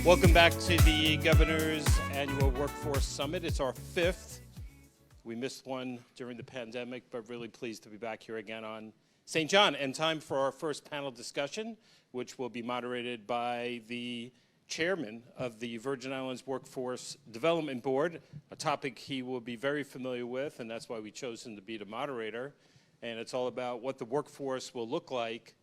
Welcome back to the Governor's Annual Workforce Summit. It's our fifth. We missed one during the pandemic, but really pleased to be back here again on St. John. And time for our first panel discussion, which will be moderated by the chairman of the Virgin Islands Workforce Development Board, a topic he will be very familiar with, and that's why we chose him to be the moderator. And it's all about what the workforce will look like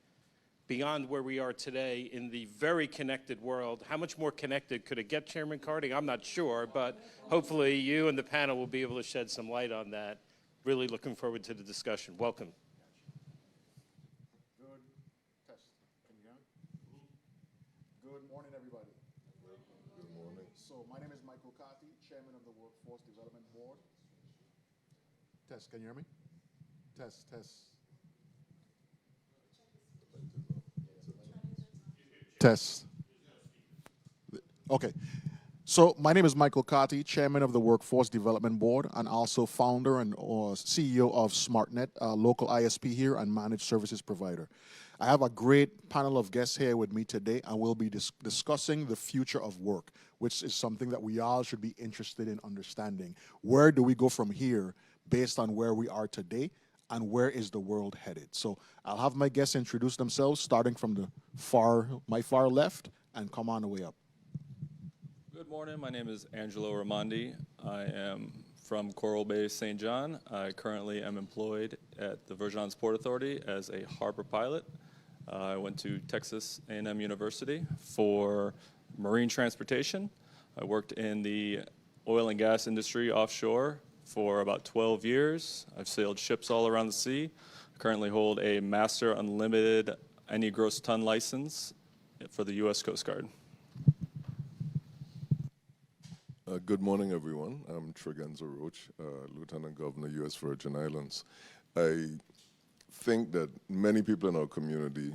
beyond where we are today in the very connected world. How much more connected could it get, Chairman Carty? I'm not sure, but hopefully you and the panel will be able to shed some light on that. Really looking forward to the discussion. Welcome. Good test. Can you hear me? Good morning, everybody. Good morning. So my name is Michael Carty, Chairman of the Workforce Development Board. Test. Can you hear me? Test. Test. Okay. So my name is Michael Carty, Chairman of the Workforce Development Board and also founder and CEO of Smartnet, a local ISP here and managed services provider. I have a great panel of guests here with me today, and we'll be discussing the future of work, which is something that we all should be interested in understanding. Where do we go from here based on where we are today, and where is the world headed? So I'll have my guests introduce themselves, starting from my far left, and come on the way up. Good morning. My name is Angelo Raimondi. I am from Coral Bay, St. John. I currently am employed at the Virgin Islands Port Authority as a harbor pilot. I went to Texas A&M University for marine transportation. I worked in the oil and gas industry offshore for about 12 years. I've sailed ships all around the sea. I currently hold a Master Unlimited Any Gross Ton license for the U.S. Coast Guard. Good morning, everyone. I'm Tregenza Roach, Lieutenant Governor, U.S. Virgin Islands. I think that many people in our community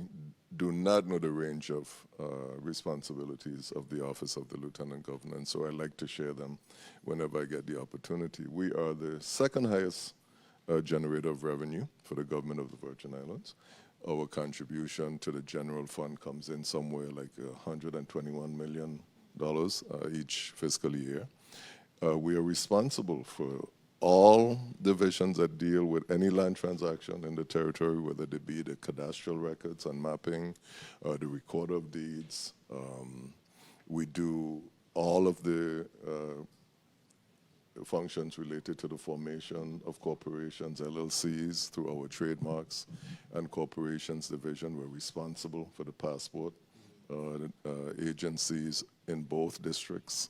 do not know the range of responsibilities of the Office of the Lieutenant Governor, and so I like to share them whenever I get the opportunity. We are the second highest generator of revenue for the government of the Virgin Islands. Our contribution to the general fund comes in somewhere like $121 million each fiscal year. We are responsible for all divisions that deal with any land transaction in the territory, whether they be the cadastral records and mapping, the recorder of deeds. We do all of the functions related to the formation of corporations, LLCs, through our trademarks and corporations division. We're responsible for the passport agencies in both districts.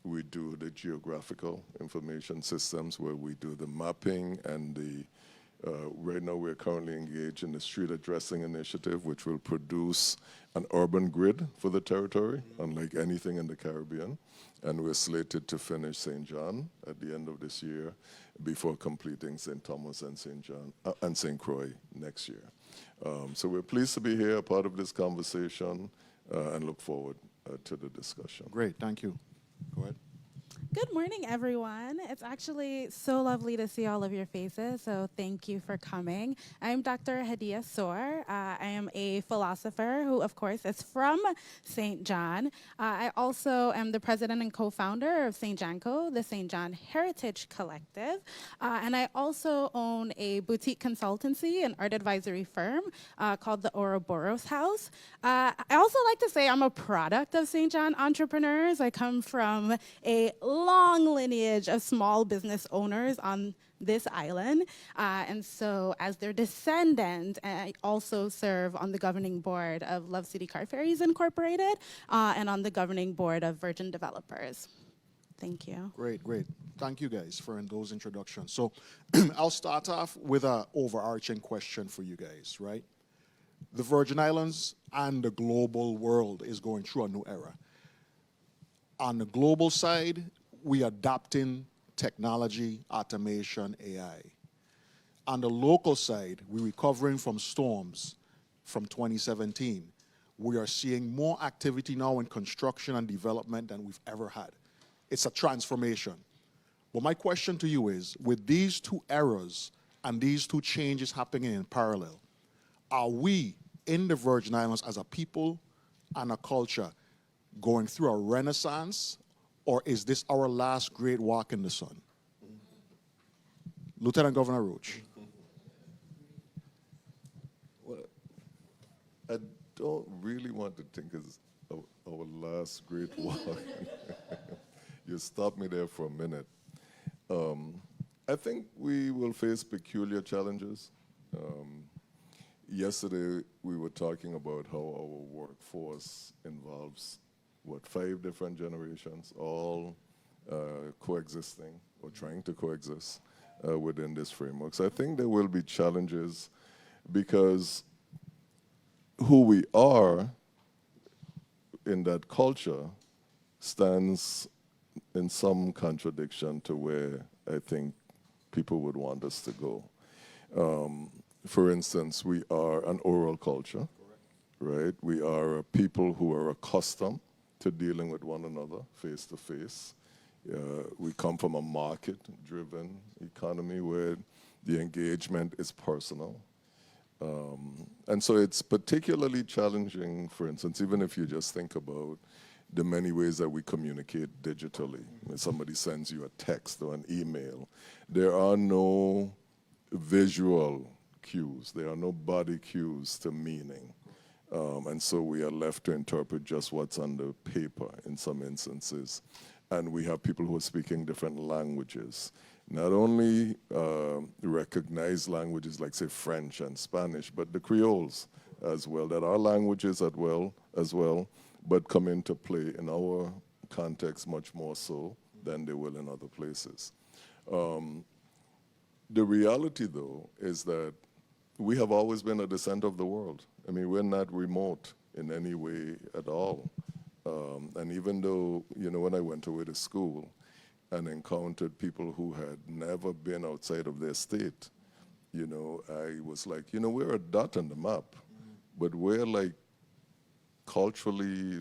We do the geographical information systems where we do the mapping and right now we're currently engaged in the street addressing initiative, which will produce an urban grid for the territory, unlike anything in the Caribbean. And we're slated to finish St. John at the end of this year before completing St. Thomas and St. John and St. Croix next year. So we're pleased to be here, a part of this conversation, and look forward to the discussion. Great, thank you. Go ahead. Good morning, everyone. It's actually so lovely to see all of your faces, so thank you for coming. I'm Dr. Hadiya Soar. I am a philosopher who, of course, is from St. John. I also am the president and co-founder of St. Johnco, the St. John Heritage Collective, and I also own a boutique consultancy and art advisory firm called the Ouroboros House. I also like to say I'm a product of St. John entrepreneurs. I come from a long lineage of small business owners on this island. And so as their descendant, I also serve on the governing board of Love City Car Ferries Incorporated and on the governing board of Virgin Developers. Thank you. Great. Thank you guys for those introductions. So I'll start off with an overarching question for you guys, right? The Virgin Islands and the global world is going through a new era. On the global side, we adopting technology, automation, AI. On the local side, we're recovering from storms from 2017. We are seeing more activity now in construction and development than we've ever had. It's a transformation. But my question to you is, with these two eras and these two changes happening in parallel, are we in the Virgin Islands as a people and a culture going through a renaissance, or is this our last great walk in the sun? Lieutenant Governor Roach. Well, I don't really want to think it's our last great walk. You stopped me there for a minute. I think we will face peculiar challenges. Yesterday, we were talking about how our workforce involves, 5 different generations, all coexisting or trying to coexist within this framework. So I think there will be challenges because who we are in that culture stands in some contradiction to where I think people would want us to go. For instance, we are an oral culture, right? We are a people who are accustomed to dealing with one another face to face. We come from a market-driven economy where the engagement is personal. And so it's particularly challenging, for instance, even if you just think about the many ways that we communicate digitally. When somebody sends you a text or an email, there are no visual cues. There are no body cues to meaning. And so we are left to interpret just what's on the paper in some instances. And we have people who are speaking different languages. Not only recognized languages like, say, French and Spanish, but the Creoles as well, that are languages as well, but come into play in our context much more so than they will in other places. The reality, though, is that we have always been at the center of the world. I mean, we're not remote in any way at all. And even though, when I went away to school and encountered people who had never been outside of their state, I was like, we're a dot on the map, but we're like culturally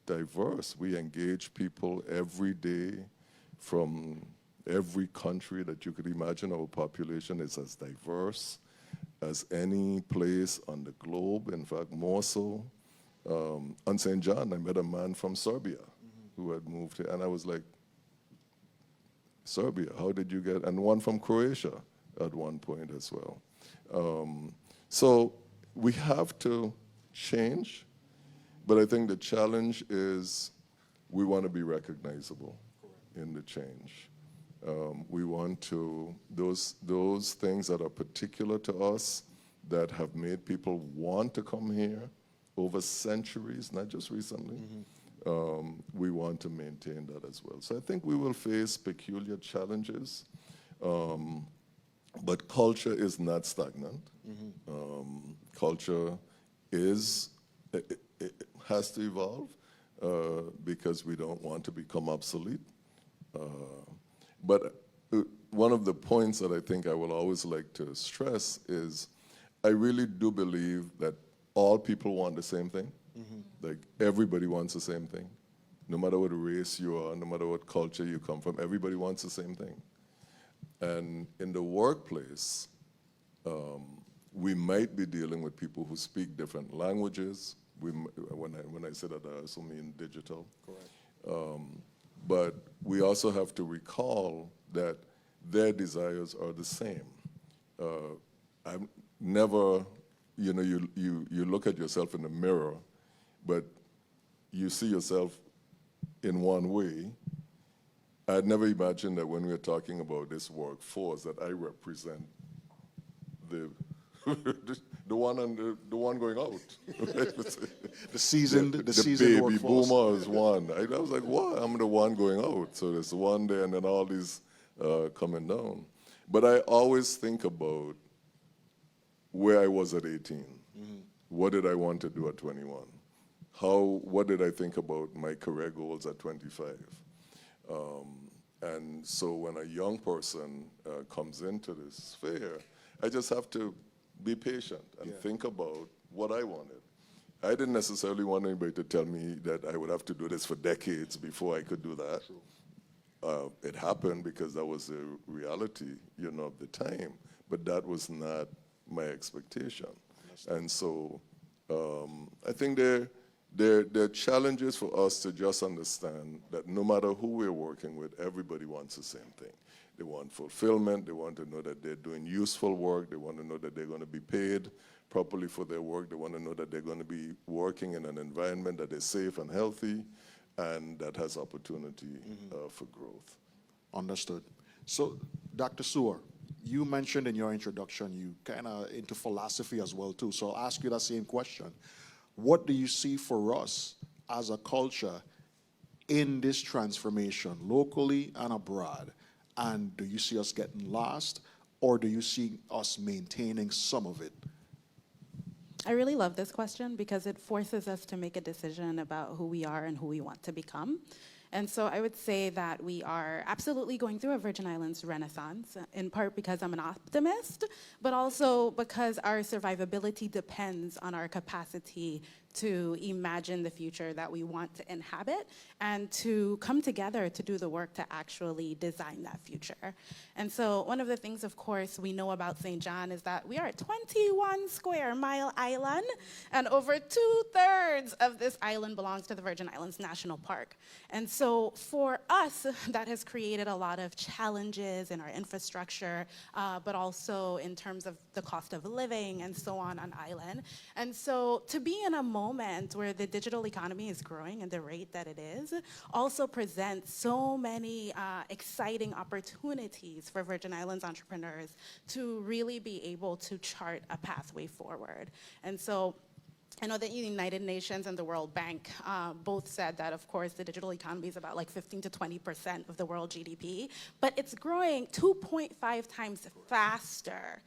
diverse. We engage people every day from every country that you could imagine. Our population is as diverse as any place on the globe, in fact, more so. On St. John, I met a man from Serbia who had moved here, and I was like, Serbia, how did you get, and one from Croatia at one point as well. So we have to change, but I think the challenge is we want to be recognizable in the change. We want to, those things that are particular to us that have made people want to come here over centuries, not just recently, we want to maintain that as well. So I think we will face peculiar challenges, but culture is not stagnant. Culture is, it has to evolve because we don't want to become obsolete. But one of the points that I think I will always like to stress is I really do believe that all people want the same thing. Like everybody wants the same thing. No matter what race you are, no matter what culture you come from, everybody wants the same thing. And in the workplace, we might be dealing with people who speak different languages. When I say that, I also mean digital. Correct. But we also have to recall that their desires are the same. I've never, you look at yourself in the mirror, but you see yourself in one way. I'd never imagined that when we are talking about this workforce that I represent the the one going out. The seasoned baby workforce. boomer is one. I was like, what? I'm the one going out. So there's one there and then all these coming down. But I always think about where I was at 18. What did I want to do at 21? What did I think about my career goals at 25? And so when a young person comes into this sphere, I just have to be patient and think about what I wanted. I didn't necessarily want anybody to tell me that I would have to do this for decades before I could do that. It happened because that was the reality, of the time. But that was not my expectation. And so I think There are challenges for us to just understand that no matter who we're working with, everybody wants the same thing. They want fulfillment, they want to know that they're doing useful work, they want to know that they're going to be paid properly for their work, they want to know that they're going to be working in an environment that is safe and healthy and that has opportunity for growth. Understood. So, Dr. Sewer, you mentioned in your introduction you kind of into philosophy as well too. So I'll ask you that same question. What do you see for us as a culture in this transformation, locally and abroad? And do you see us getting lost, or do you see us maintaining some of it? I really love this question because it forces us to make a decision about who we are and who we want to become. And so I would say that we are absolutely going through a Virgin Islands renaissance, in part because I'm an optimist, but also because our survivability depends on our capacity to imagine the future that we want to inhabit and to come together to do the work to actually design that future. And so one of the things, of course, we know about St. John is that we are a 21 square mile island, and over 2/3 of this island belongs to the Virgin Islands National Park. And so for us, that has created a lot of challenges in our infrastructure, but also in terms of the cost of living and so on island. And so to be in a moment where the digital economy is growing at the rate that it is also presents so many exciting opportunities for Virgin Islands entrepreneurs to really be able to chart a pathway forward. And so I know that the United Nations and the World Bank both said that, of course, the digital economy is about like 15 to 20% of the world GDP, but it's growing 2.5 times faster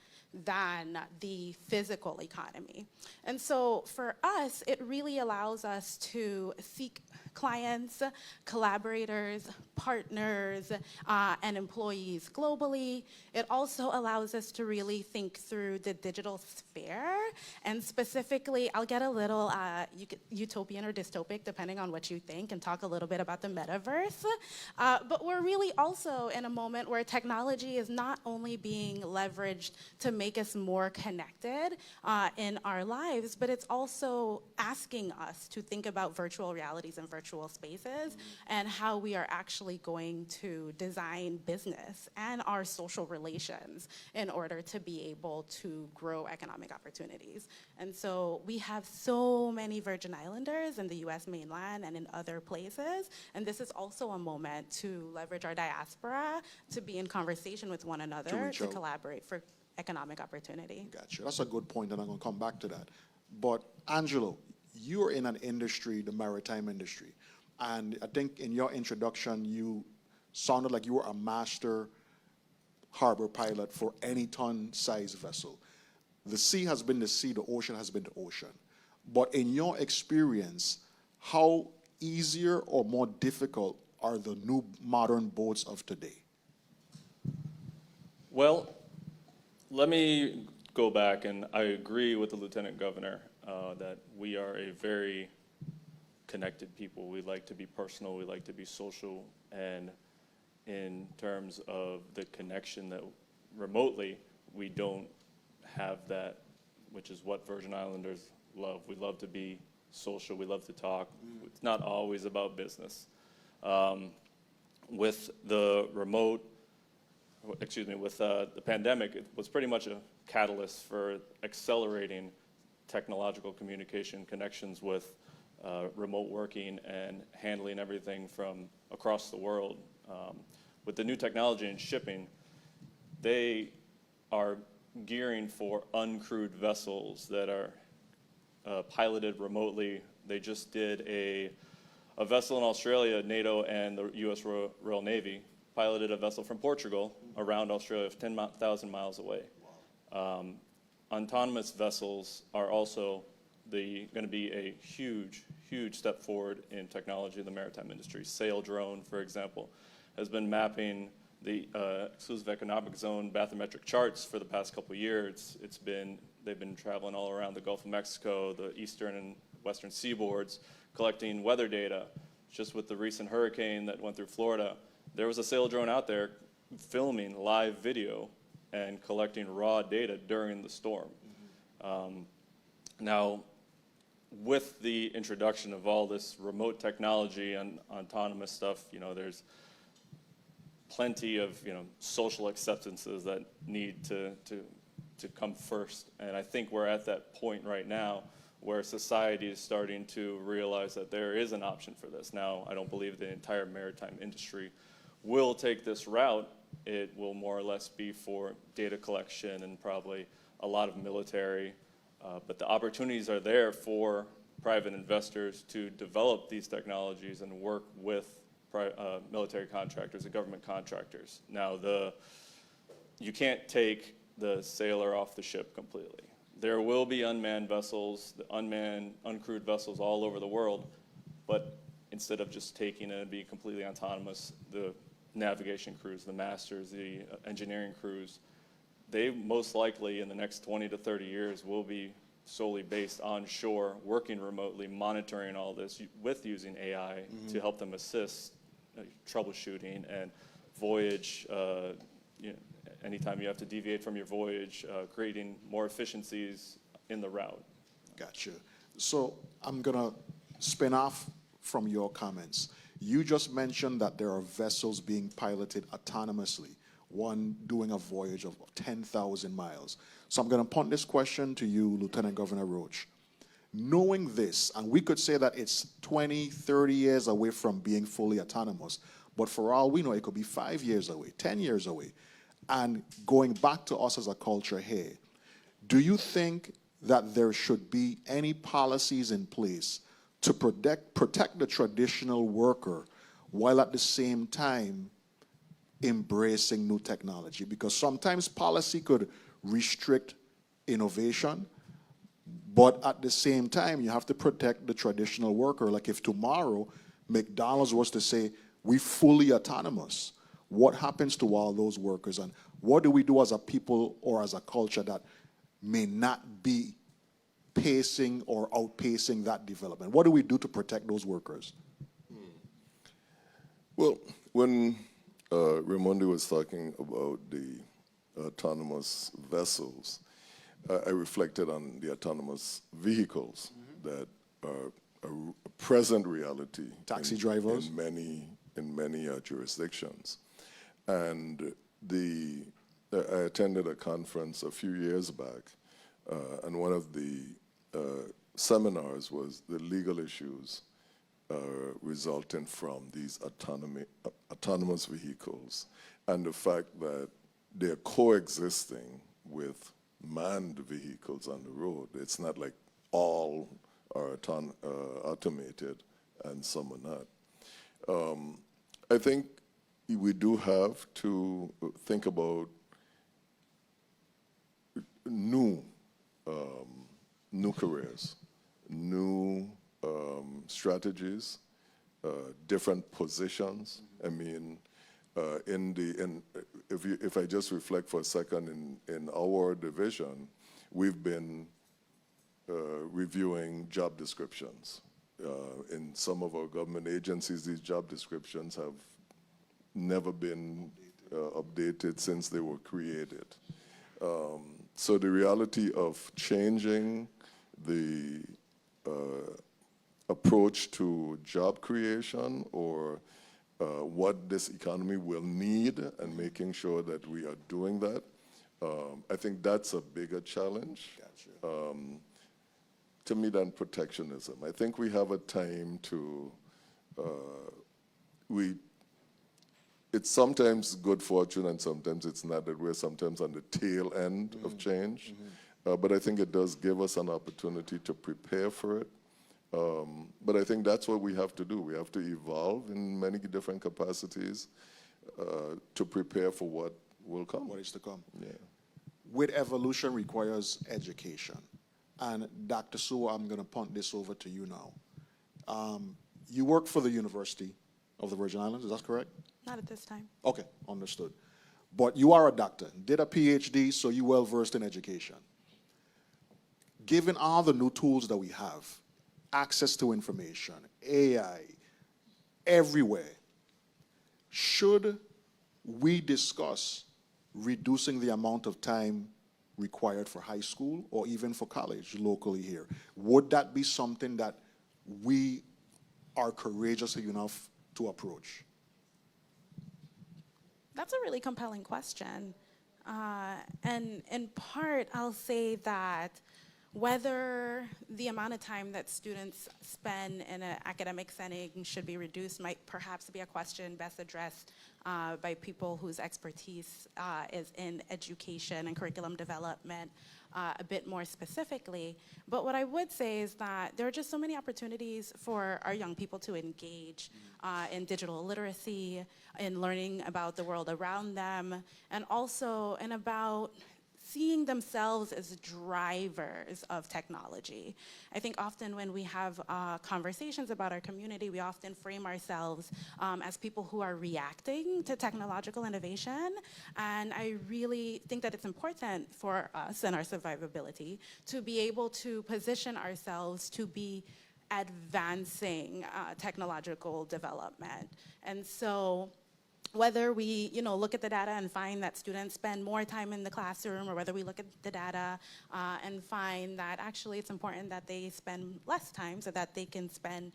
than the physical economy. And so for us, it really allows us to seek clients, collaborators, partners, and employees globally. It also allows us to really think through the digital sphere. And specifically, I'll get a little utopian or dystopic, depending on what you think, and talk a little bit about the metaverse. But we're really also in a moment where technology is not only being leveraged to make us more connected in our lives, but it's also asking us to think about virtual realities and virtual spaces and how we are actually going to design business and our social relations in order to be able to grow economic opportunities. And so we have so many Virgin Islanders in the US mainland and in other places, and this is also a moment to leverage our diaspora to be in conversation with one another to collaborate for economic opportunity. Gotcha. That's a good point, and I'm going to come back to that. But Angelo, you're in an industry, the maritime industry, and I think in your introduction, you sounded like you were a master harbor pilot for any ton-size vessel. The sea has been the sea, the ocean has been the ocean. But in your experience, how easier or more difficult are the new modern boats of today? Well, let me go back, and I agree with the Lieutenant Governor that we are a very connected people. We like to be personal, we like to be social, and in terms of the connection that remotely, we don't have that, which is what Virgin Islanders love. We love to be social, we love to talk. It's not always about business. With the the pandemic, it was pretty much a catalyst for accelerating technological communication connections with remote working and handling everything from across the world. With the new technology in shipping, they are gearing for uncrewed vessels that are piloted remotely. They just did a vessel in Australia, NATO and the US Royal Navy, piloted a vessel from Portugal around Australia 10,000 miles away. Autonomous vessels are also going to be a huge, huge step forward in technology in the maritime industry. Sail Drone, for example, has been mapping the exclusive economic zone bathymetric charts for the past couple of years. They've been traveling all around the Gulf of Mexico, the eastern and western seaboards, collecting weather data. Just with the recent hurricane that went through Florida, there was a sail drone out there filming live video and collecting raw data during the storm. Now, with the introduction of all this remote technology and autonomous stuff, there's plenty of, social acceptances that need to come first. And I think we're at that point right now where society is starting to realize that there is an option for this. Now, I don't believe the entire maritime industry will take this route. It will more or less be for data collection and probably a lot of military, but the opportunities are there for private investors to develop these technologies and work with military contractors and government contractors. Now, you can't take the sailor off the ship completely. There will be unmanned vessels, uncrewed vessels all over the world, but instead of just taking it and being completely autonomous, the navigation crews, the masters, the engineering crews, they most likely in the next 20 to 30 years will be solely based on shore, working remotely, monitoring all this with using AI to help them assist troubleshooting and voyage, anytime you have to deviate from your voyage, creating more efficiencies in the route. Gotcha. So I'm going to spin off from your comments. You just mentioned that there are vessels being piloted autonomously, one doing a voyage of 10,000 miles. So I'm going to punt this question to you, Lieutenant Governor Roach. Knowing this, and we could say that it's 20, 30 years away from being fully autonomous, but for all we know, it could be 5 years away, 10 years away. And going back to us as a culture here, do you think that there should be any policies in place to protect the traditional worker while at the same time embracing new technology? Because sometimes policy could restrict innovation, but at the same time, you have to protect the traditional worker. Like if tomorrow McDonald's was to say, we're fully autonomous, what happens to all those workers? And what do we do as a people or as a culture that may not be pacing or outpacing that development? What do we do to protect those workers? Well, when Raimondi was talking about the autonomous vessels, I reflected on the autonomous vehicles that are a present reality. Taxi drivers? In many jurisdictions. And I attended a conference a few years back, and one of the seminars was the legal issues resulting from these autonomous vehicles and the fact that they're coexisting with manned vehicles on the road. It's not like all are automated and some are not. I think we do have to think about new careers, new strategies, different positions. I mean, if I just reflect for a second in our division, we've been reviewing job descriptions. In some of our government agencies, these job descriptions have never been updated since they were created. So the reality of changing the approach to job creation or what this economy will need and making sure that we are doing that, I think that's a bigger challenge. Gotcha. To me than protectionism. I think we have a time to, it's sometimes good fortune and sometimes it's not, that we're sometimes on the tail end of change. But I think it does give us an opportunity to prepare for it. But I think that's what we have to do. We have to evolve in many different capacities to prepare for what will come. What is to come. Yeah. With evolution requires education. And Dr. Sewell, I'm going to punt this over to you now. You work for the University of the Virgin Islands, is that correct? Not at this time. Okay, understood. But you are a doctor, did a PhD, so you're well versed in education. Given all the new tools that we have, access to information, AI, everywhere, should we discuss reducing the amount of time required for high school or even for college locally here. Would that be something that we are courageous enough to approach? That's a really compelling question. And in part, I'll say that whether the amount of time that students spend in an academic setting should be reduced might perhaps be a question best addressed by people whose expertise is in education and curriculum development a bit more specifically. But what I would say is that there are just so many opportunities for our young people to engage in digital literacy, in learning about the world around them, and also in about seeing themselves as drivers of technology. I think often when we have conversations about our community, we often frame ourselves as people who are reacting to technological innovation. And I really think that it's important for us and our survivability to be able to position ourselves to be advancing technological development. And so whether we look at the data and find that students spend more time in the classroom, or whether we look at the data and find that actually it's important that they spend less time so that they can spend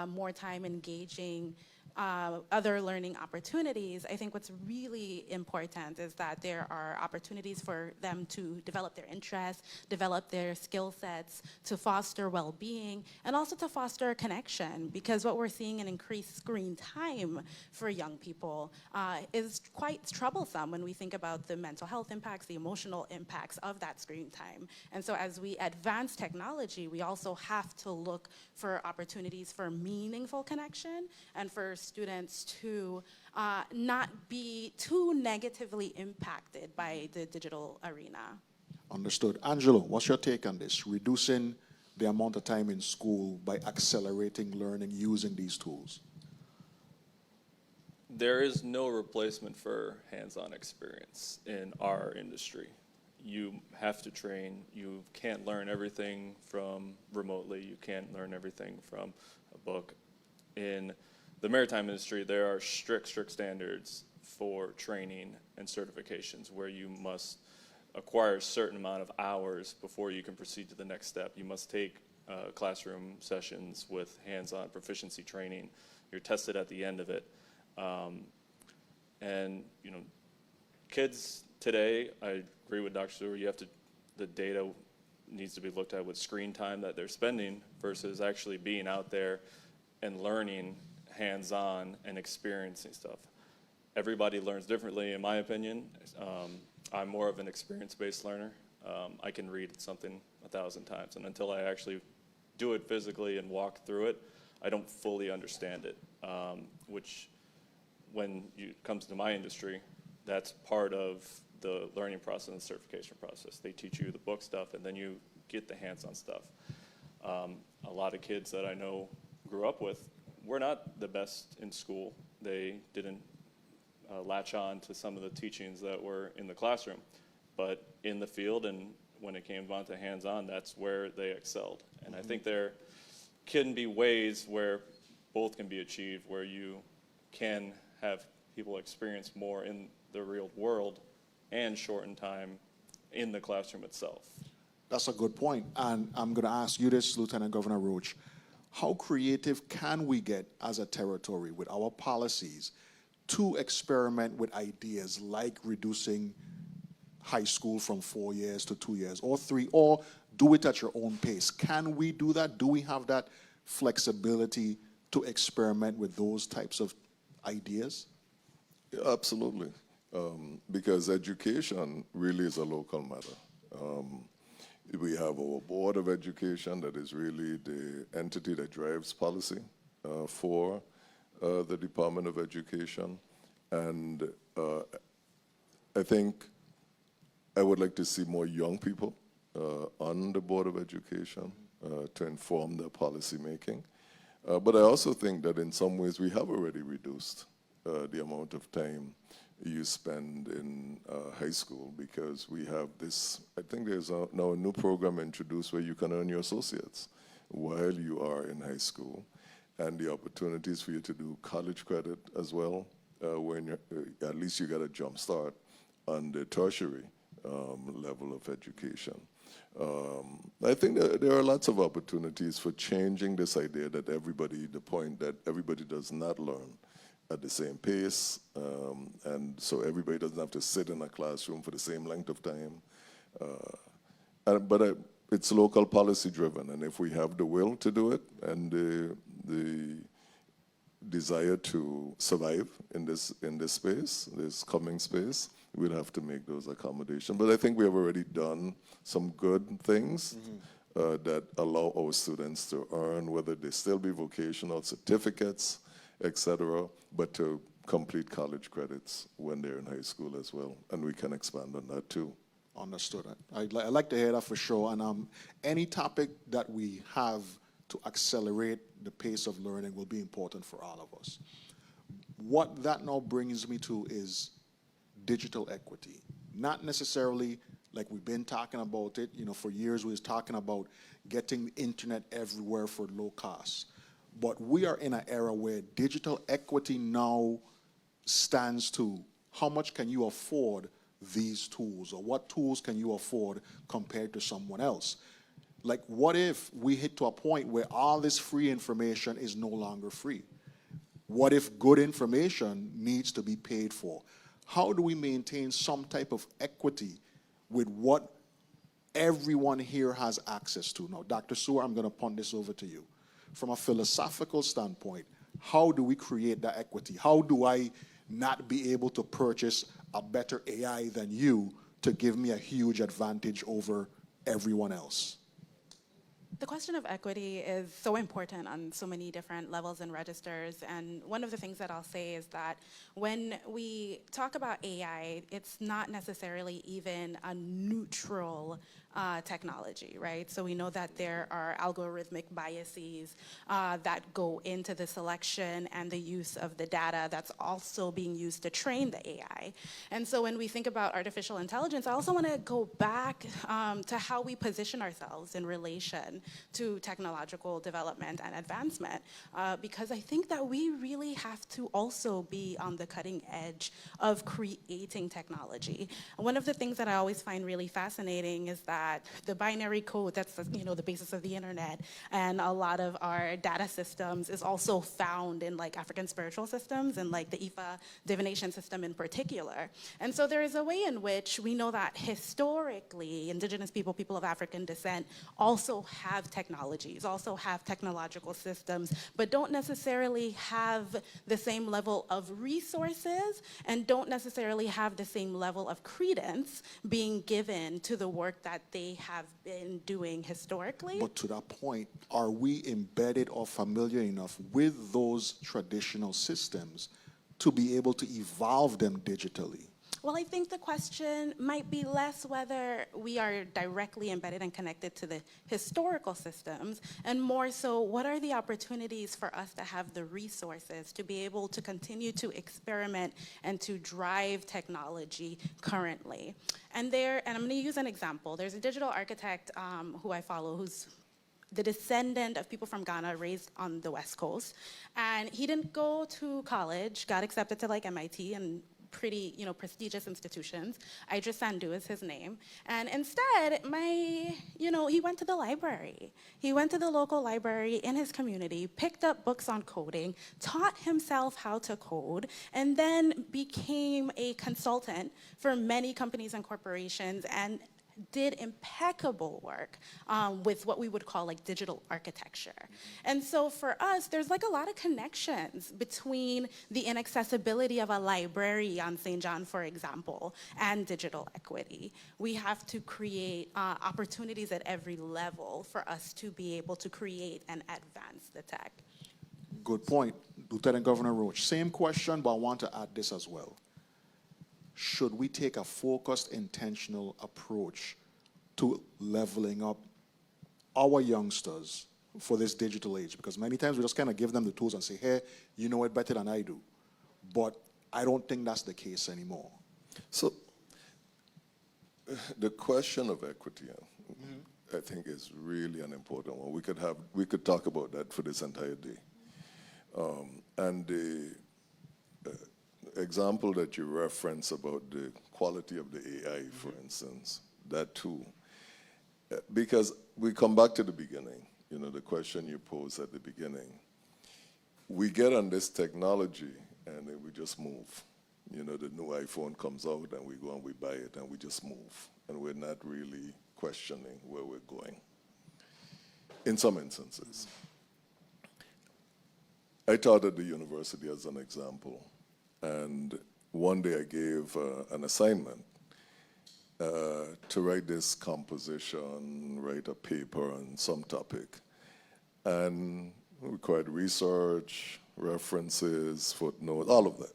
more time engaging other learning opportunities, I think what's really important is that there are opportunities for them to develop their interests, develop their skill sets, to foster well-being, and also to foster connection, because what we're seeing in increased screen time for young people is quite troublesome when we think about the mental health impacts, the emotional impacts of that screen time. And so as we advance technology, we also have to look for opportunities for meaningful connection and for students to not be too negatively impacted by the digital arena. Understood. Angelo, what's your take on this? Reducing the amount of time in school by accelerating learning using these tools. There is no replacement for hands-on experience in our industry. You have to train. You can't learn everything from remotely. You can't learn everything from a book. In the maritime industry, there are strict standards for training and certifications where you must acquire a certain amount of hours before you can proceed to the next step. You must take classroom sessions with hands-on proficiency training. You're tested at the end of it. And kids today, I agree with Dr. Stewart, the data needs to be looked at with screen time that they're spending versus actually being out there and learning hands-on and experiencing stuff. Everybody learns differently, in my opinion. I'm more of an experience-based learner. I can read something 1,000 times, and until I actually do it physically and walk through it, I don't fully understand it, which when it comes to my industry, that's part of the learning process and the certification process. They teach you the book stuff, and then you get the hands-on stuff. A lot of kids that I know grew up with were not the best in school. They didn't latch on to some of the teachings that were in the classroom. But in the field and when it came down to hands-on, that's where they excelled. And I think there can be ways where both can be achieved, where you can have people experience more in the real world and shorten time in the classroom itself. That's a good point. And I'm going to ask you this, Lieutenant Governor Roach. How creative can we get as a territory with our policies to experiment with ideas like reducing high school from 4 years to 2 years or 3, or do it at your own pace? Can we do that? Do we have that flexibility to experiment with those types of ideas? Yeah, absolutely, because education really is a local matter. We have our Board of Education that is really the entity that drives policy for the Department of Education. And I think I would like to see more young people on the Board of Education to inform their policy making. But I also think that in some ways we have already reduced the amount of time you spend in high school, because we have this, I think there's now a new program introduced where you can earn your associates while you are in high school, and the opportunities for you to do college credit as well, when at least you got a jump start on the tertiary level of education. I think that there are lots of opportunities for changing this idea that the point that everybody does not learn at the same pace, and so everybody doesn't have to sit in a classroom for the same length of time. But it's local policy driven, and if we have the will to do it and the desire to survive in this space, this coming space, we'll have to make those accommodations. But I think we have already done some good things that allow our students to earn, whether they still be vocational certificates, etc., but to complete college credits when they're in high school as well. And we can expand on that too. Understood. I'd like to hear that for sure. And any topic that we have to accelerate the pace of learning will be important for all of us. What that now brings me to is digital equity. Not necessarily like we've been talking about it. You know, for years we was talking about getting the internet everywhere for low cost. But we are in an era where digital equity now stands to how much can you afford these tools, or what tools can you afford compared to someone else? Like, what if we hit to a point where all this free information is no longer free? What if good information needs to be paid for? How do we maintain some type of equity with what everyone here has access to? Now, Dr. Sewer, I'm going to punt this over to you. From a philosophical standpoint, how do we create that equity? How do I not be able to purchase a better AI than you to give me a huge advantage over everyone else? The question of equity is so important on so many different levels and registers. And one of the things that I'll say is that when we talk about AI, it's not necessarily even a neutral technology, right? So we know that there are algorithmic biases that go into the selection and the use of the data that's also being used to train the AI. And so when we think about artificial intelligence, I also want to go back to how we position ourselves in relation to technological development and advancement, because I think that we really have to also be on the cutting edge of creating technology. One of the things that I always find really fascinating is that the binary code that's the basis of the internet and a lot of our data systems is also found in like African spiritual systems and like the Ifa divination system in particular. And so there is a way in which we know that historically indigenous people, people of African descent, also have technologies, also have technological systems, but don't necessarily have the same level of resources and don't necessarily have the same level of credence being given to the work that they have been doing historically. But to that point, are we embedded or familiar enough with those traditional systems to be able to evolve them digitally? Well, I think the question might be less whether we are directly embedded and connected to the historical systems, and more so, what are the opportunities for us to have the resources to be able to continue to experiment and to drive technology currently. And I'm going to use an example. There's a digital architect who I follow who's the descendant of people from Ghana raised on the West Coast. And he didn't go to college, got accepted to like MIT and pretty, prestigious institutions. Idris Sandu is his name. And instead, he went to the library. He went to the local library in his community, picked up books on coding, taught himself how to code, and then became a consultant for many companies and corporations and did impeccable work with what we would call like digital architecture. And so for us, there's like a lot of connections between the inaccessibility of a library on St. John, for example, and digital equity. We have to create opportunities at every level for us to be able to create and advance the tech. Good point, Lieutenant Governor Roach. Same question, but I want to add this as well. Should we take a focused, intentional approach to leveling up our youngsters for this digital age? Because many times we just kind of give them the tools and say, hey, you know it better than I do. But I don't think that's the case anymore. So the question of equity, I think, is really an important one. We could talk about that for this entire day. example that you reference about the quality of the AI, for instance, that too. Because we come back to the beginning, the question you posed at the beginning. We get on this technology and then we just move. The new iPhone comes out and we go and we buy it and we just move. And we're not really questioning where we're going, in some instances. I taught at the university as an example, and one day I gave an assignment to write this composition, write a paper on some topic, and it required research, references, footnotes, all of that.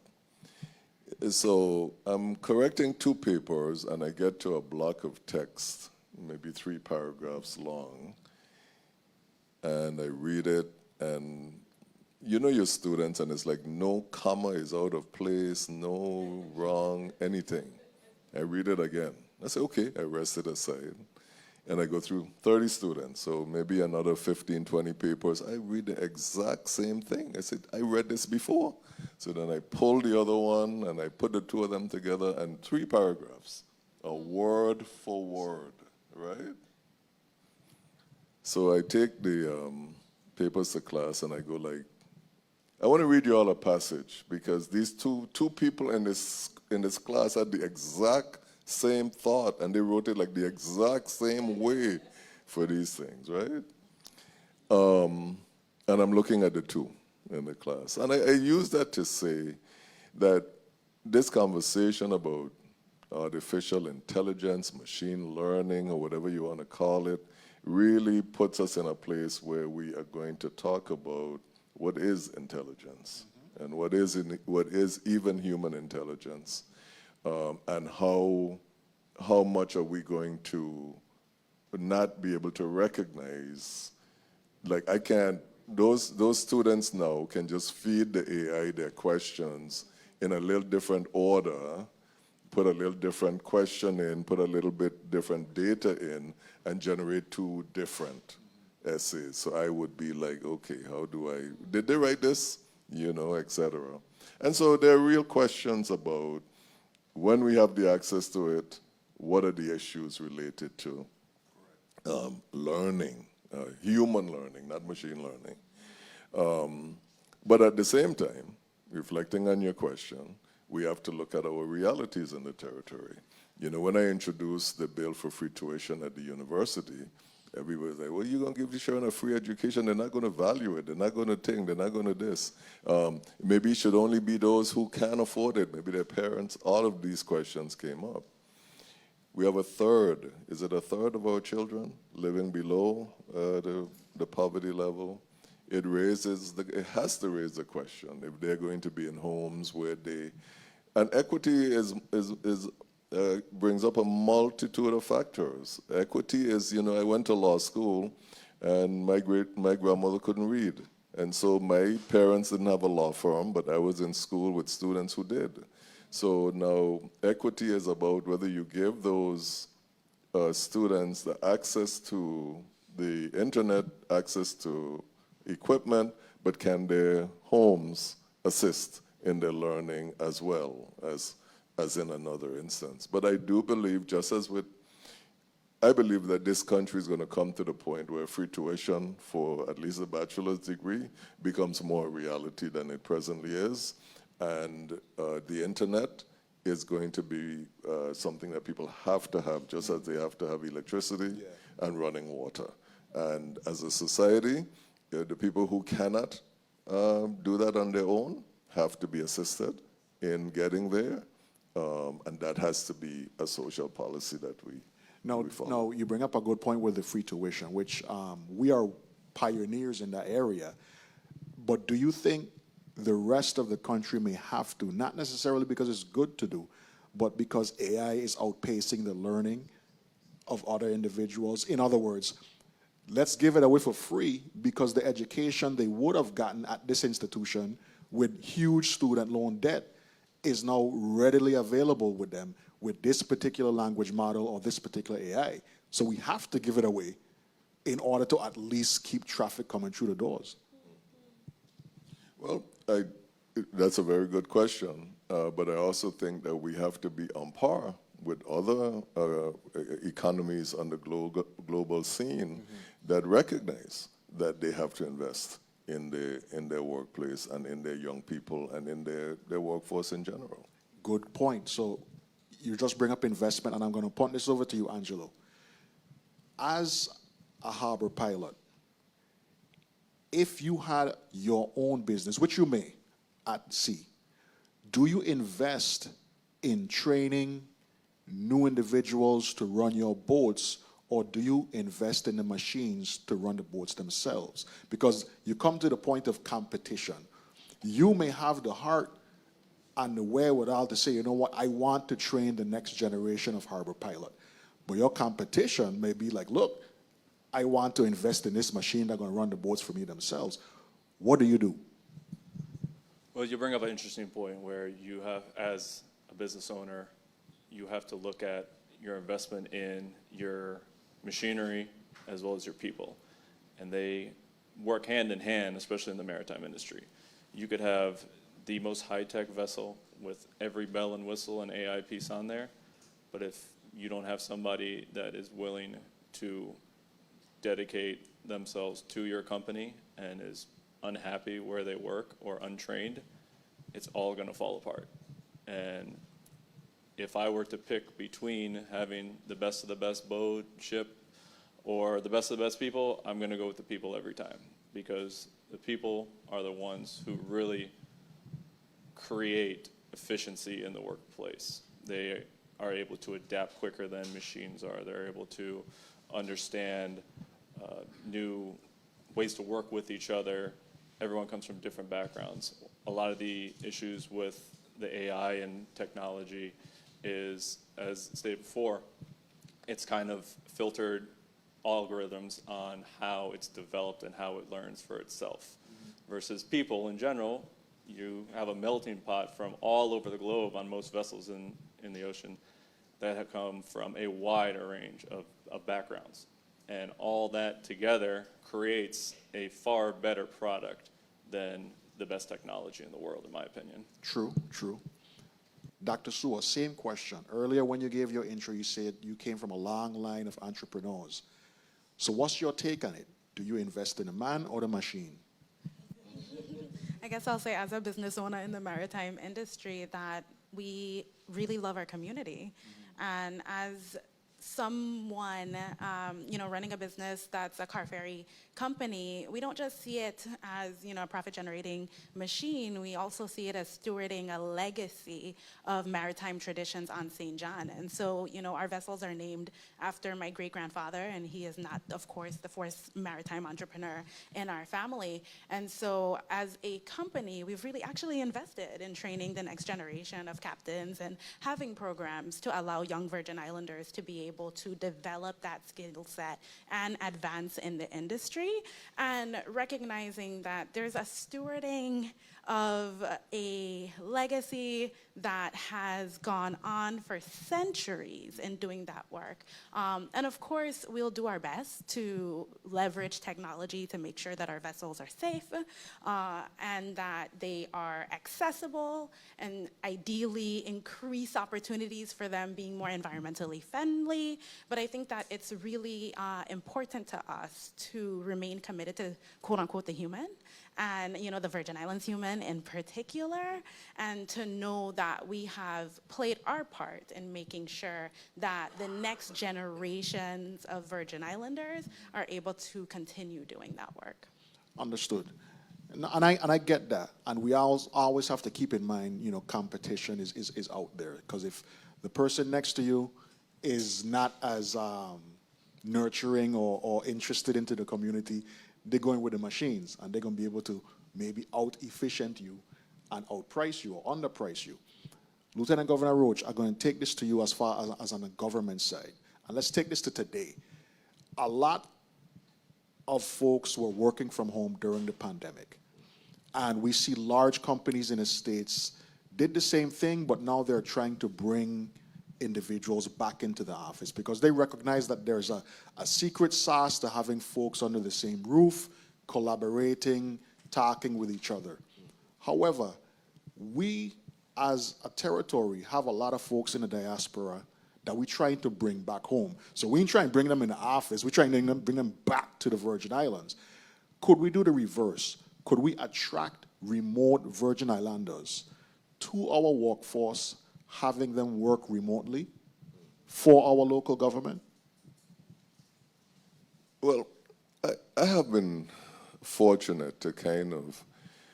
So I'm correcting 2 papers, and I get to a block of text, maybe 3 paragraphs long, and I read it, and your students, and it's like no comma is out of place, no wrong, anything. I read it again. I say, okay, I rest it aside. And I go through 30 students, so maybe another 15, 20 papers. I read the exact same thing. I said, I read this before. So then I pull the other one, and I put the 2 of them together, and 3 paragraphs, a word for word, right? So I take the papers to class, and I go like, I want to read you all a passage, because these two people in this class had the exact same thought, and they wrote it like the exact same way for these things, right? And I'm looking at the 2 in the class. And I use that to say that this conversation about artificial intelligence, machine learning, or whatever you want to call it, really puts us in a place where we are going to talk about what is intelligence, and what is even human intelligence, and how much are we going to not be able to recognize? Like those students now can just feed the AI their questions in a little different order, put a little different question in, put a little bit different data in, and generate 2 different essays. So I would be like, okay, did they write this? Et cetera. And so there are real questions about when we have the access to it, what are the issues related to learning, human learning, not machine learning. But at the same time, reflecting on your question, we have to look at our realities in the territory. When I introduced the bill for free tuition at the university, everybody's like, well, you're going to give the children a free education. They're not going to value it. They're not going to think. They're not going to this. Maybe it should only be those who can afford it. Maybe their parents. All of these questions came up. We have a third. Is it a third of our children living below the poverty level? It has to raise the question if they're going to be in homes where and equity brings up a multitude of factors. Equity is, I went to law school, and my grandmother couldn't read. And so my parents didn't have a law firm, but I was in school with students who did. So now equity is about whether you give those students the access to the internet, access to equipment, but can their homes assist in their learning as well as in another instance. But I do believe, I believe that this country is going to come to the point where free tuition for at least a bachelor's degree becomes more a reality than it presently is. And the internet is going to be something that people have to have, just as they have to have electricity and running water. And as a society, the people who cannot do that on their own have to be assisted in getting there. And that has to be a social policy that we follow. Now, you bring up a good point with the free tuition, which we are pioneers in that area. But do you think the rest of the country may have to, not necessarily because it's good to do, but because AI is outpacing the learning of other individuals? In other words, let's give it away for free because the education they would have gotten at this institution with huge student loan debt is now readily available with them with this particular language model or this particular AI. So we have to give it away in order to at least keep traffic coming through the doors. Well, That's a very good question, but I also think that we have to be on par with other economies on the global scene that recognize that they have to invest in their workplace and in their young people and in their workforce in general. Good point. So you just bring up investment, and I'm going to point this over to you, Angelo. As a harbor pilot, if you had your own business, which you may at sea, do you invest in training new individuals to run your boats, or do you invest in the machines to run the boats themselves? Because you come to the point of competition. You may have the heart and the wherewithal to say, you know what, I want to train the next generation of harbor pilot. But your competition may be like, look, I want to invest in this machine that's going to run the boats for me themselves. What do you do? Well, you bring up an interesting point where you have, as a business owner, you have to look at your investment in your machinery as well as your people. And they work hand in hand, especially in the maritime industry. You could have the most high-tech vessel with every bell and whistle and AI piece on there, but if you don't have somebody that is willing to dedicate themselves to your company and is unhappy where they work or untrained, it's all going to fall apart. And if I were to pick between having the best of the best boat, ship, or the best of the best people, I'm going to go with the people every time, because the people are the ones who really create efficiency in the workplace. They are able to adapt quicker than machines are. They're able to understand new ways to work with each other. Everyone comes from different backgrounds. A lot of the issues with the AI and technology is, as stated before, it's kind of filtered algorithms on how it's developed and how it learns for itself. Versus people in general, you have a melting pot from all over the globe on most vessels in the ocean that have come from a wider range of backgrounds. And all that together creates a far better product than the best technology in the world, in my opinion. True, true. Dr. Suwa, same question. Earlier when you gave your intro, you said you came from a long line of entrepreneurs. So what's your take on it? Do you invest in the man or the machine? I guess I'll say, as a business owner in the maritime industry, that we really love our community. And as someone, running a business that's a car ferry company, we don't just see it as, a profit-generating machine. We also see it as stewarding a legacy of maritime traditions on St. John. And so, our vessels are named after my great-grandfather, and he is not, of course, the first maritime entrepreneur in our family. And so, as a company, we've really actually invested in training the next generation of captains and having programs to allow young Virgin Islanders to be able to develop that skill set and advance in the industry, and recognizing that there's a stewarding of a legacy that has gone on for centuries in doing that work. And of course, we'll do our best to leverage technology to make sure that our vessels are safe and that they are accessible, and ideally increase opportunities for them being more environmentally friendly. But I think that it's really important to us to remain committed to, quote unquote, the human, and the Virgin Islands human in particular, and to know that we have played our part in making sure that the next generations of Virgin Islanders are able to continue doing that work. Understood. And I get that. And we always have to keep in mind, competition is out there. Because if the person next to you is not as nurturing or interested into the community, they're going with the machines, and they're going to be able to maybe out-efficient you and outprice you or underprice you. Lieutenant Governor Roach, I'm going to take this to you as far as on the government side. And let's take this to today. A lot of folks were working from home during the pandemic. And we see large companies in the States did the same thing, but now they're trying to bring individuals back into the office because they recognize that there's a secret sauce to having folks under the same roof, collaborating, talking with each other. However, we as a territory have a lot of folks in the diaspora that we're trying to bring back home. So we ain't trying to bring them in the office, we're trying to bring them back to the Virgin Islands. Could we do the reverse? Could we attract remote Virgin Islanders to our workforce, having them work remotely for our local government? Well, I have been fortunate to kind of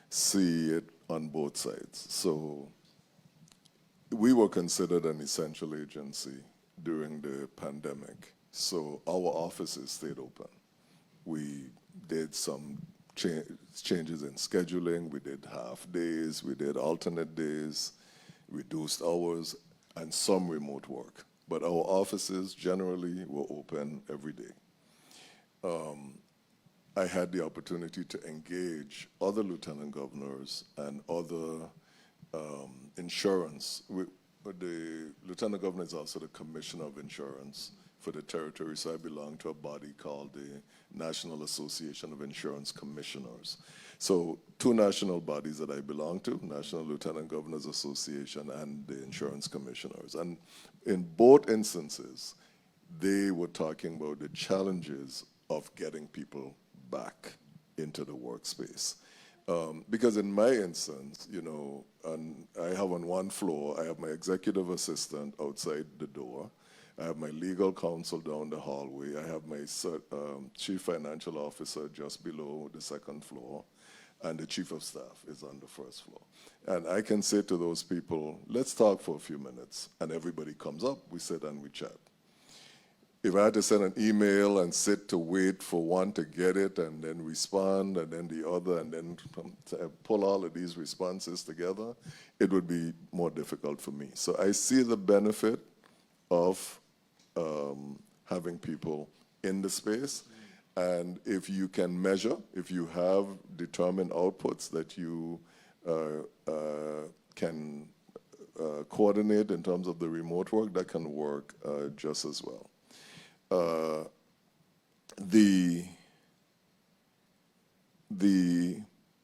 see it on both sides. So we were considered an essential agency during the pandemic. So our offices stayed open. We did some changes in scheduling. We did half days, we did alternate days, reduced hours, and some remote work. But our offices generally were open every day. I had the opportunity to engage other lieutenant governors and other insurance. The lieutenant governor is also the commissioner of insurance for the territory, so I belong to a body called the National Association of Insurance Commissioners. So two national bodies that I belong to, National Lieutenant Governors Association and the Insurance Commissioners. And in both instances, they were talking about the challenges of getting people back into the workspace. Because in my instance, you know, I have on one floor, I have my executive assistant outside the door, I have my legal counsel down the hallway, I have my chief financial officer just below the second floor, and the chief of staff is on the first floor. And I can say to those people, let's talk for a few minutes, and everybody comes up, we sit and we chat. If I had to send an email and sit to wait for one to get it and then respond and then the other and then pull all of these responses together, it would be more difficult for me. So I see the benefit of having people in the space. And if you can measure, if you have determined outputs that you can coordinate in terms of the remote work, that can work just as well.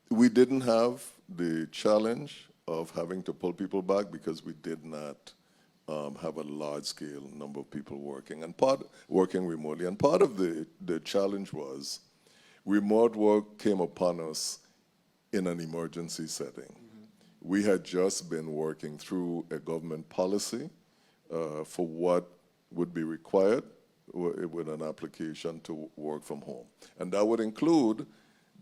We didn't have the challenge of having to pull people back because we did not have a large-scale number of people working remotely. And part of the challenge was remote work came upon us in an emergency setting. Mm-hmm. We had just been working through a government policy for what would be required with an application to work from home. And that would include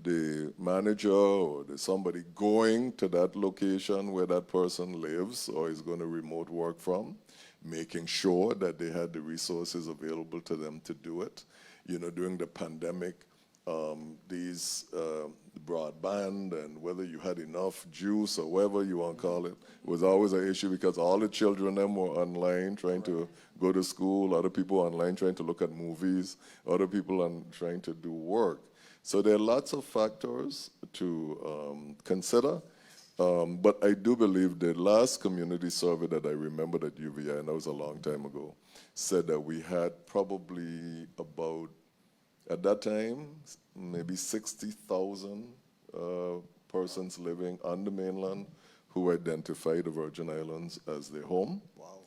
the manager or somebody going to that location where that person lives or is going to remote work from, making sure that they had the resources available to them to do it. You know, during the pandemic, these broadband and whether you had enough juice or whatever you want to call it was always an issue because all the children them were online trying to go to school, other people online trying to look at movies, other people trying to do work. So there are lots of factors to consider, but I do believe the last community survey that I remembered at UVI, and that was a long time ago, said that we had probably about, at that time, maybe 60,000 persons living on the mainland who identify the Virgin Islands as their home. Wow.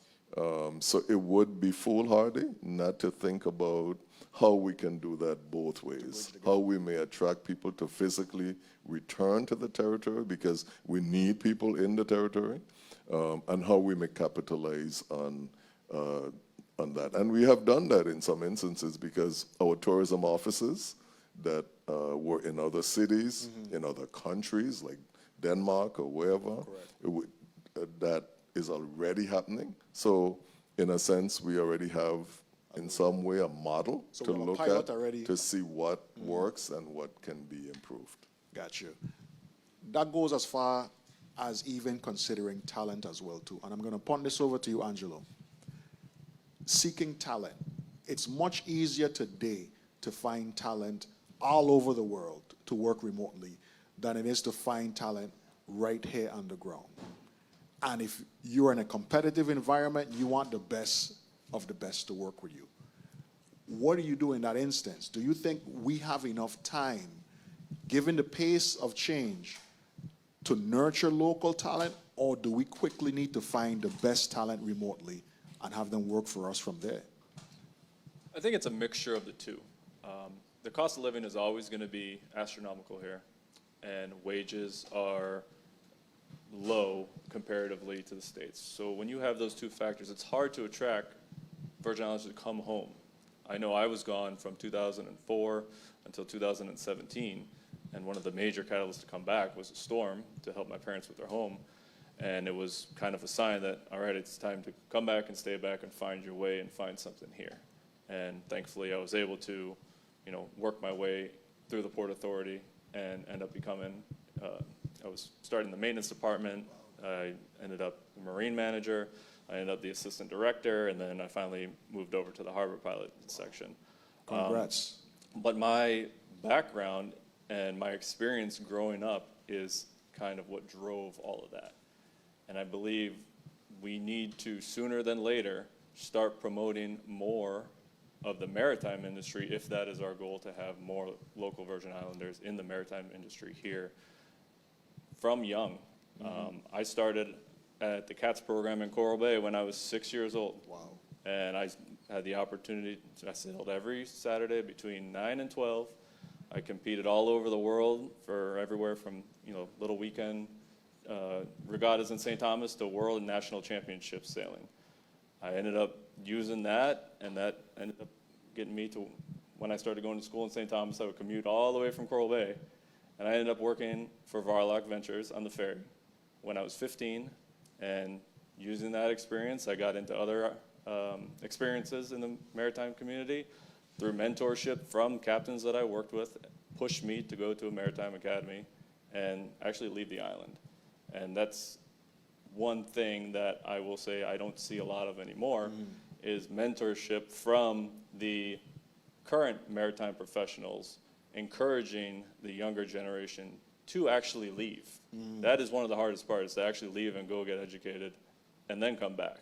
So it would be foolhardy not to think about how we can do that both ways, how we may attract people to physically return to the territory because we need people in the territory, and how we may capitalize on that. And we have done that in some instances because our tourism offices that were in other cities, mm-hmm. in other countries like Denmark or wherever, that is already happening. So in a sense, we already have in some way a model to look at to see what works and what can be improved. Got you. That goes as far as even considering talent as well too. And I'm going to punt this over to you, Angelo. Seeking talent. It's much easier today to find talent all over the world to work remotely than it is to find talent right here on the ground. And if you're in a competitive environment, you want the best of the best to work with you. What do you do in that instance? Do you think we have enough time, given the pace of change, to nurture local talent, or do we quickly need to find the best talent remotely and have them work for us from there? I think it's a mixture of the two. The cost of living is always going to be astronomical here, and wages are low comparatively to the States. So when you have those two factors, it's hard to attract Virgin Islanders to come home. I know I was gone from 2004 until 2017, and one of the major catalysts to come back was a storm to help my parents with their home. And it was kind of a sign that, all right, it's time to come back and stay back and find your way and find something here. And thankfully, I was able to, work my way through the Port Authority and end up becoming, I was starting the maintenance department. I ended up a marine manager. I ended up the assistant director, and then I finally moved over to the harbor pilot section. Congrats. But my background and my experience growing up is kind of what drove all of that. And I believe we need to, sooner than later, start promoting more of the maritime industry, if that is our goal, to have more local Virgin Islanders in the maritime industry here from young. I started at the CATS program in Coral Bay when I was 6 years old. Wow. And I had the opportunity, I sailed every Saturday between 9 and 12. I competed all over the world for everywhere from, little weekend regattas in St. Thomas to world and national championships sailing. I ended up using that, and that ended up getting me to, when I started going to school in St. Thomas, I would commute all the way from Coral Bay, and I ended up working for Varlock Ventures on the ferry when I was 15, and using that experience, I got into other experiences in the maritime community through mentorship from captains that I worked with, pushed me to go to a maritime academy and actually leave the island. And that's one thing that I will say I don't see a lot of anymore, is mentorship from the current maritime professionals, encouraging the younger generation to actually leave. That is one of the hardest parts, to actually leave and go get educated and then come back.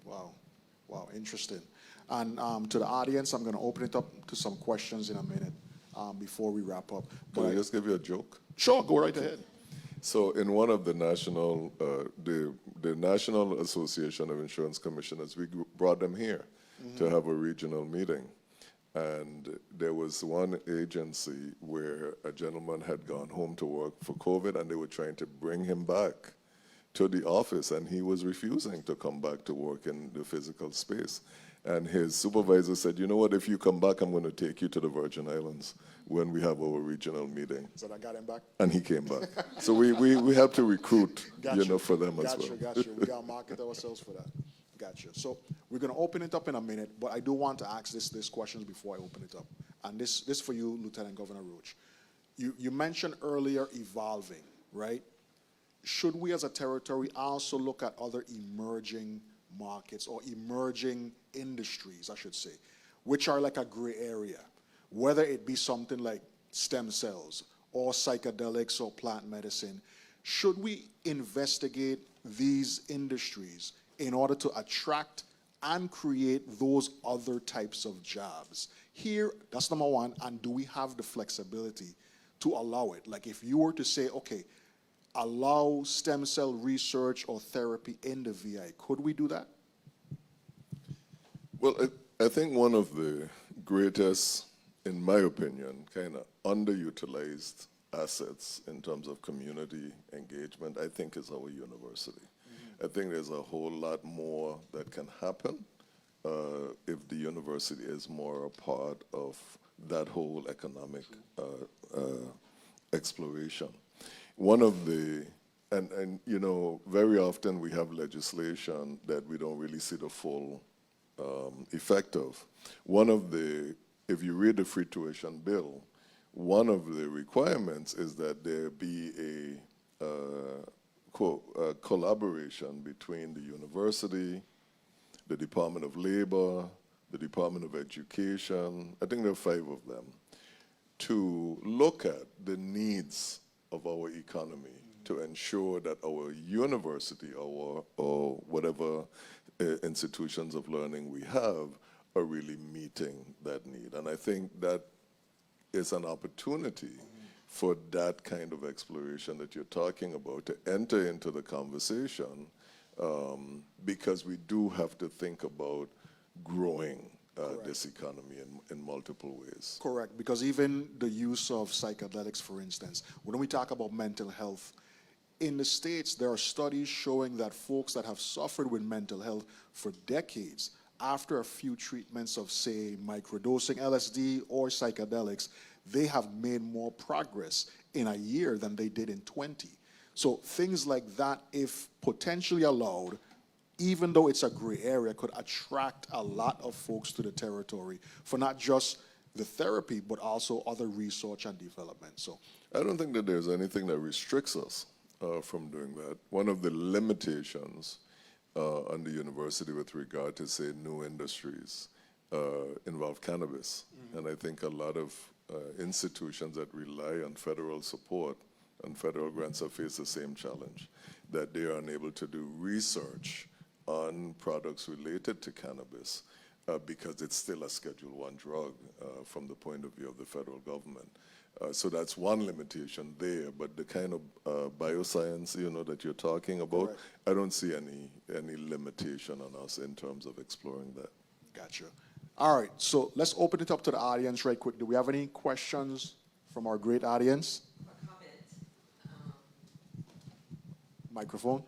Wow. Wow, interesting. And to the audience, I'm going to open it up to some questions in a minute before we wrap up. Can I just give you a joke? Sure, go right ahead. So in one of the national, the National Association of Insurance Commissioners, we brought them here to have a regional meeting. And there was one agency where a gentleman had gone home to work for COVID, and they were trying to bring him back to the office, and he was refusing to come back to work in the physical space. And his supervisor said, you know what, if you come back, I'm going to take you to the Virgin Islands when we have our regional meeting. So I got him back? And he came back. So we have to recruit, for them as well. Gotcha. We got to market ourselves for that. Gotcha. So we're going to open it up in a minute, but I do want to ask this questions before I open it up. And this for you, Lieutenant Governor Roach. You mentioned earlier evolving, right? Should we as a territory also look at other emerging markets or emerging industries, I should say, which are like a gray area, whether it be something like stem cells or psychedelics or plant medicine? Should we investigate these industries in order to attract and create those other types of jobs? Here, that's number one, and do we have the flexibility to allow it? Like if you were to say, okay, allow stem cell research or therapy in the VI, could we do that? Well, I think one of the greatest, in my opinion, kind of underutilized assets in terms of community engagement, I think, is our university. I think there's a whole lot more that can happen if the university is more a part of that whole economic exploration. One of the, and very often we have legislation that we don't really see the full effect of. One of the, if you read the free tuition bill, one of the requirements is that there be a collaboration between the university, the Department of Labor, the Department of Education, I think there are 5 of them, to look at the needs of our economy to ensure that our university or whatever institutions of learning we have are really meeting that need. And I think that is an opportunity for that kind of exploration that you're talking about to enter into the conversation, because we do have to think about growing this economy in multiple ways. Correct, because even the use of psychedelics, for instance, when we talk about mental health, in the States, there are studies showing that folks that have suffered with mental health for decades, after a few treatments of, say, microdosing LSD or psychedelics, they have made more progress in a year than they did in 20. So things like that, if potentially allowed, even though it's a gray area, could attract a lot of folks to the territory for not just the therapy, but also other research and development. So I don't think that there's anything that restricts us from doing that. One of the limitations on the university with regard to, say, new industries involve cannabis. And I think a lot of institutions that rely on federal support and federal grants have faced the same challenge, that they are unable to do research on products related to cannabis because it's still a Schedule I drug from the point of view of the federal government. So that's one limitation there, but the kind of bioscience, that you're talking about, Correct. I don't see any limitation on us in terms of exploring that. gotcha. All right, so let's open it up to the audience right quick. Do we have any questions from our great audience? Microphone.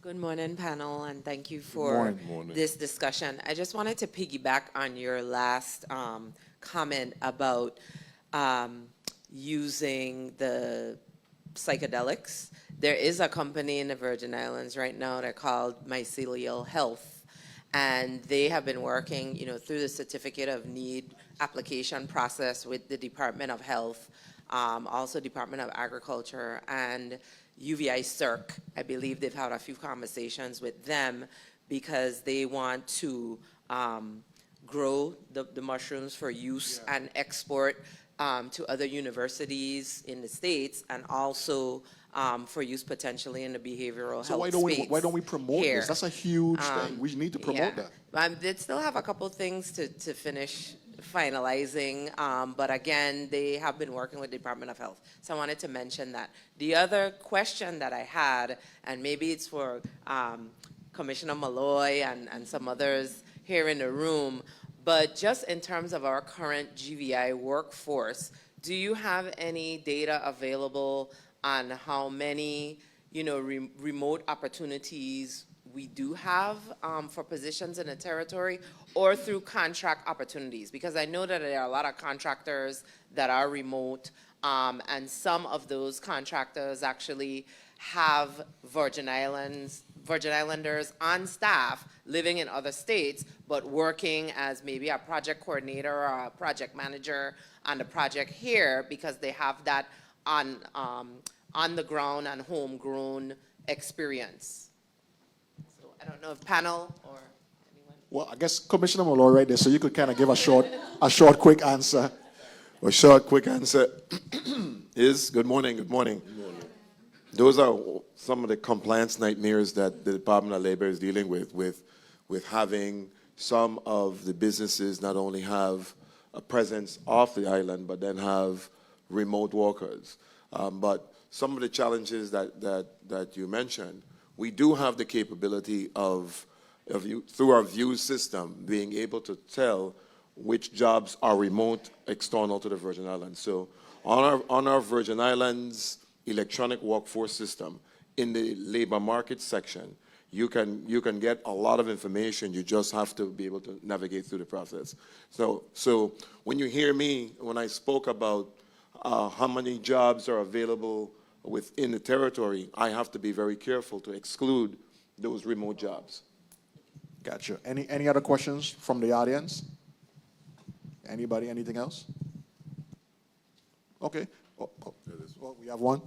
Good morning, panel, and thank you for this discussion. I just wanted to piggyback on your last comment about using the psychedelics. There is a company in the Virgin Islands right now, they're called Mycelial Health, and they have been working, through the Certificate of Need application process with the Department of Health, also Department of Agriculture, and UVI CERC. I believe they've had a few conversations with them because they want to grow the mushrooms for use and export to other universities in the States, and also for use potentially in the behavioral So health space. why don't we promote here. this? That's a huge thing. We need to promote that. They still have a couple things to finish finalizing, but again, they have been working with the Department of Health. So I wanted to mention that. The other question that I had, and maybe it's for Commissioner Malloy and some others here in the room, but just in terms of our current GVI workforce, do you have any data available on how many, remote opportunities we do have for positions in the territory, or through contract opportunities? Because I know that there are a lot of contractors that are remote, and some of those contractors actually have Virgin Islanders on staff living in other states, but working as maybe a project coordinator or a project manager on the project here because they have that on the ground and homegrown experience. I don't know if panel or anyone. Well, I guess Commissioner Malloy right there, so you could kind of give a short, quick answer. A short, quick answer is good morning. Good morning. Those are some of the compliance nightmares that the Department of Labor is dealing with having some of the businesses not only have a presence off the island, but then have remote workers. But some of the challenges that you mentioned, we do have the capability of through our view system, being able to tell which jobs are remote external to the Virgin Islands. So on our Virgin Islands electronic workforce system, in the labor market section, you can get a lot of information. You just have to be able to navigate through the process. So when you hear me, when I spoke about how many jobs are available within the territory, I have to be very careful to exclude those remote jobs. Gotcha. Any other questions from the audience? Anybody, anything else? Okay. Oh, we have one.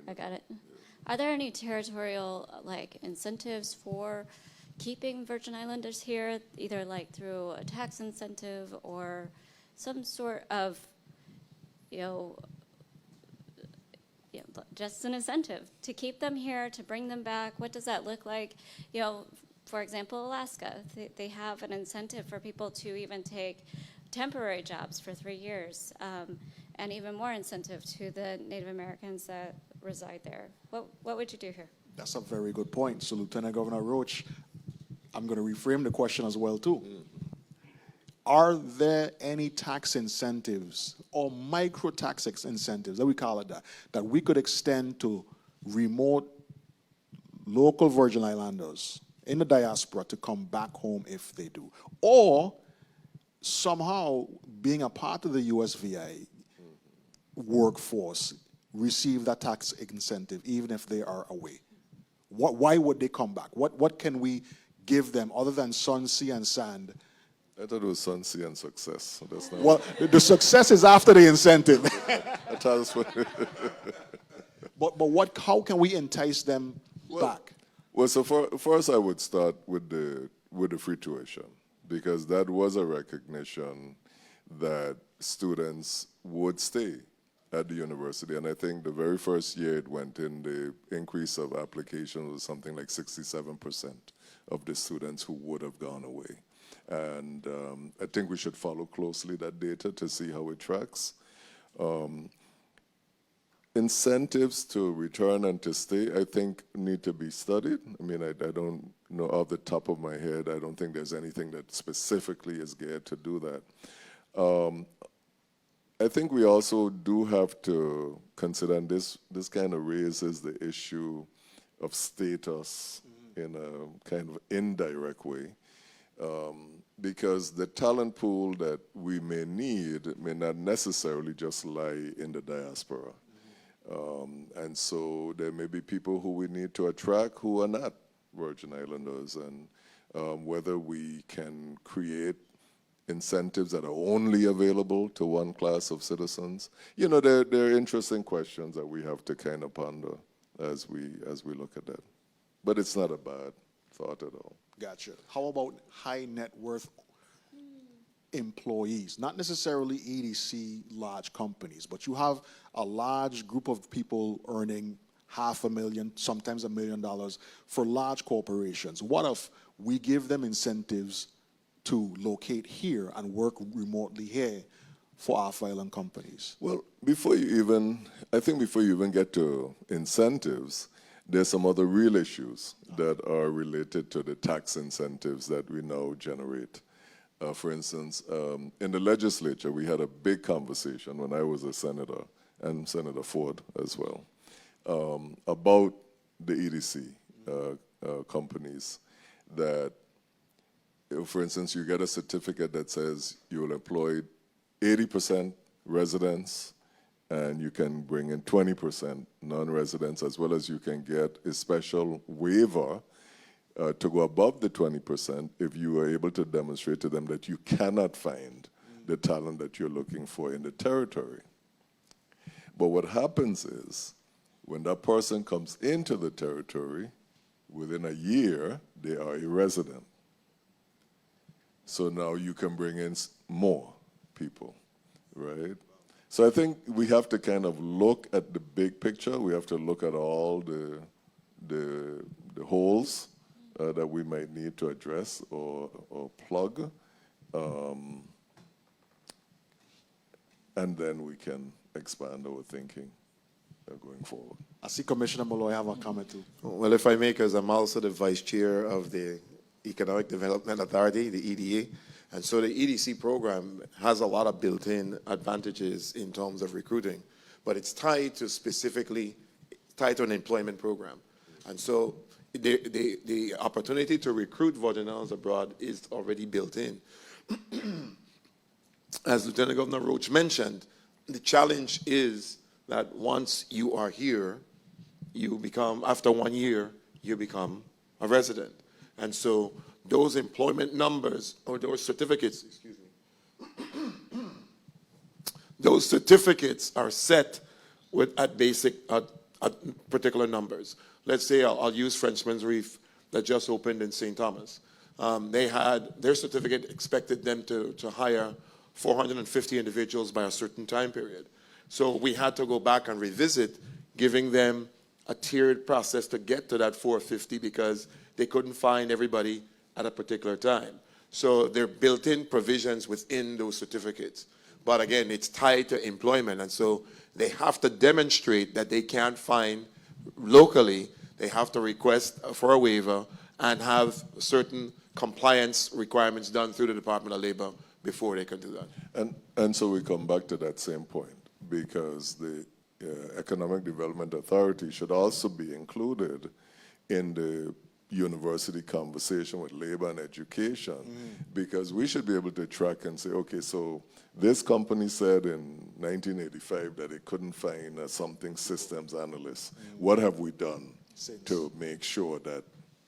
I got it. Are there any territorial incentives for keeping Virgin Islanders here, either through a tax incentive or some sort of you know, just an incentive to keep them here, to bring them back. What does that look like? You know, for example, Alaska, they have an incentive for people to even take temporary jobs for 3 years, and even more incentive to the Native Americans that reside there. What would you do here? That's a very good point. So, Lieutenant Governor Roach, I'm going to reframe the question as well, too. Are there any tax incentives or micro tax incentives, that we call it that we could extend to remote local Virgin Islanders in the diaspora to come back home if they do? Or somehow being a part of the USVI workforce receive that tax incentive even if they are away? Why would they come back? What can we give them other than sun, sea, and sand? I thought it was sun, sea, and success. So that's not Well, the success is after the incentive. But how can we entice them back? Well, so first I would start with the free tuition, because that was a recognition that students would stay at the university. And I think the very first year it went in, the increase of applications was something like 67% of the students who would have gone away. And I think we should follow closely that data to see how it tracks. Incentives to return and to stay, I think, need to be studied. I mean, I don't know off the top of my head, I don't think there's anything that specifically is geared to do that. I think we also do have to consider, and this kind of raises the issue of status in a kind of indirect way, because the talent pool that we may need may not necessarily just lie in the diaspora. And so there may be people who we need to attract who are not Virgin Islanders, and whether we can create incentives that are only available to one class of citizens. You know, there are interesting questions that we have to kind of ponder as we look at that. But it's not a bad thought at all. Gotcha. How about high net worth employees? Not necessarily EDC large companies, but you have a large group of people earning $500,000, sometimes $1 million for large corporations. What if we give them incentives to locate here and work remotely here for off-island companies? Well, before you even get to incentives, there's some other real issues that are related to the tax incentives that we now generate. For instance, in the legislature, we had a big conversation when I was a senator, and Senator Ford as well, about the EDC companies that, for instance, you get a certificate that says you will employ 80% residents, and you can bring in 20% non-residents, as well as you can get a special waiver to go above the 20% if you are able to demonstrate to them that you cannot find the talent that you're looking for in the territory. But what happens is, when that person comes into the territory, within a year, they are a resident. So now you can bring in more people, right? So I think we have to kind of look at the big picture. We have to look at all the holes that we might need to address or plug, and then we can expand our thinking going forward. I see Commissioner Malloy have a comment too. Well, if I may, because I'm also the vice chair of the Economic Development Authority, the EDA, and so the EDC program has a lot of built-in advantages in terms of recruiting, but it's tied to an employment program. And so the opportunity to recruit Virgin Islands abroad is already built in. As Lieutenant Governor Roach mentioned, the challenge is that once you are here, you become, after 1 year, you become a resident. And so those employment numbers, or those certificates, excuse me, those certificates are set at particular numbers. Let's say I'll use Frenchman's Reef that just opened in St. Thomas. They had, their certificate expected them to hire 450 individuals by a certain time period. So we had to go back and revisit, giving them a tiered process to get to that 450 because they couldn't find everybody at a particular time. So there are built-in provisions within those certificates. But again, it's tied to employment, and so they have to demonstrate that they can't find locally. They have to request for a waiver and have certain compliance requirements done through the Department of Labor before they can do that. And so we come back to that same point, because the Economic Development Authority should also be included in the university conversation with labor and education, because we should be able to track and say, okay, so this company said in 1985 that it couldn't find a something systems analyst. What have we done to make sure that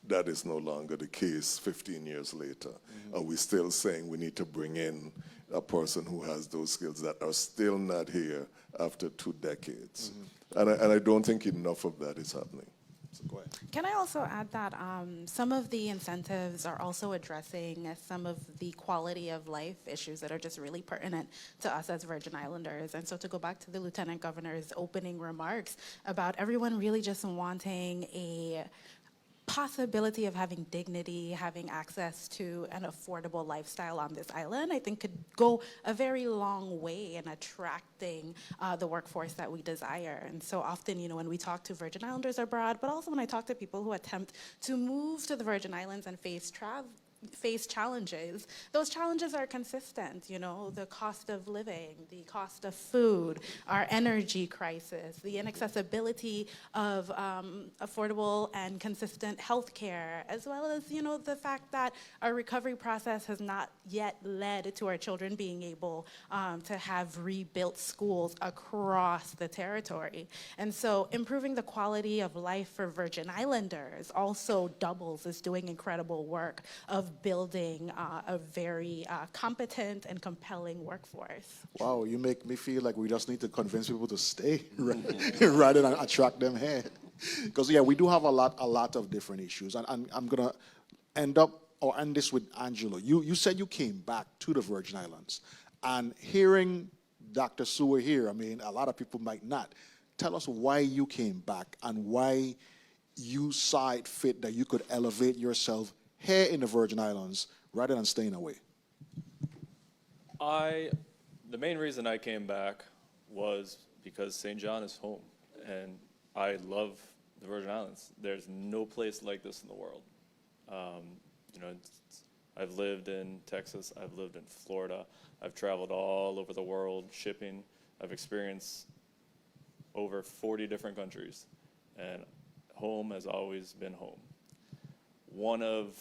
that is no longer the case 15 years later? Are we still saying we need to bring in a person who has those skills that are still not here after 2 decades? And I don't think enough of that is happening. So go ahead. Can I also add that some of the incentives are also addressing some of the quality of life issues that are just really pertinent to us as Virgin Islanders. And so to go back to the Lieutenant Governor's opening remarks about everyone really just wanting a possibility of having dignity, having access to an affordable lifestyle on this island, I think could go a very long way in attracting the workforce that we desire. And so often, you know, when we talk to Virgin Islanders abroad, but also when I talk to people who attempt to move to the Virgin Islands and face challenges, those challenges are consistent, you know, the cost of living, the cost of food, our energy crisis, the inaccessibility of affordable and consistent health care, as well as, you know, the fact that our recovery process has not yet led to our children being able to have rebuilt schools across the territory. And so improving the quality of life for Virgin Islanders also doubles as doing incredible work of building a very competent and compelling workforce. Wow, you make me feel like we just need to convince people to stay rather than attract them here. Because yeah, we do have a lot of different issues, and I'm gonna end this with Angelo. You said you came back to the Virgin Islands, and hearing Dr. Sewer here, I mean, a lot of people might not. Tell us why you came back and why you saw it fit that you could elevate yourself here in the Virgin Islands rather than staying away. The main reason I came back was because St. John is home, and I love the Virgin Islands. There's no place like this in the world. You know, I've lived in Texas, I've lived in Florida, I've traveled all over the world shipping. I've experienced over 40 different countries, and home has always been home. One of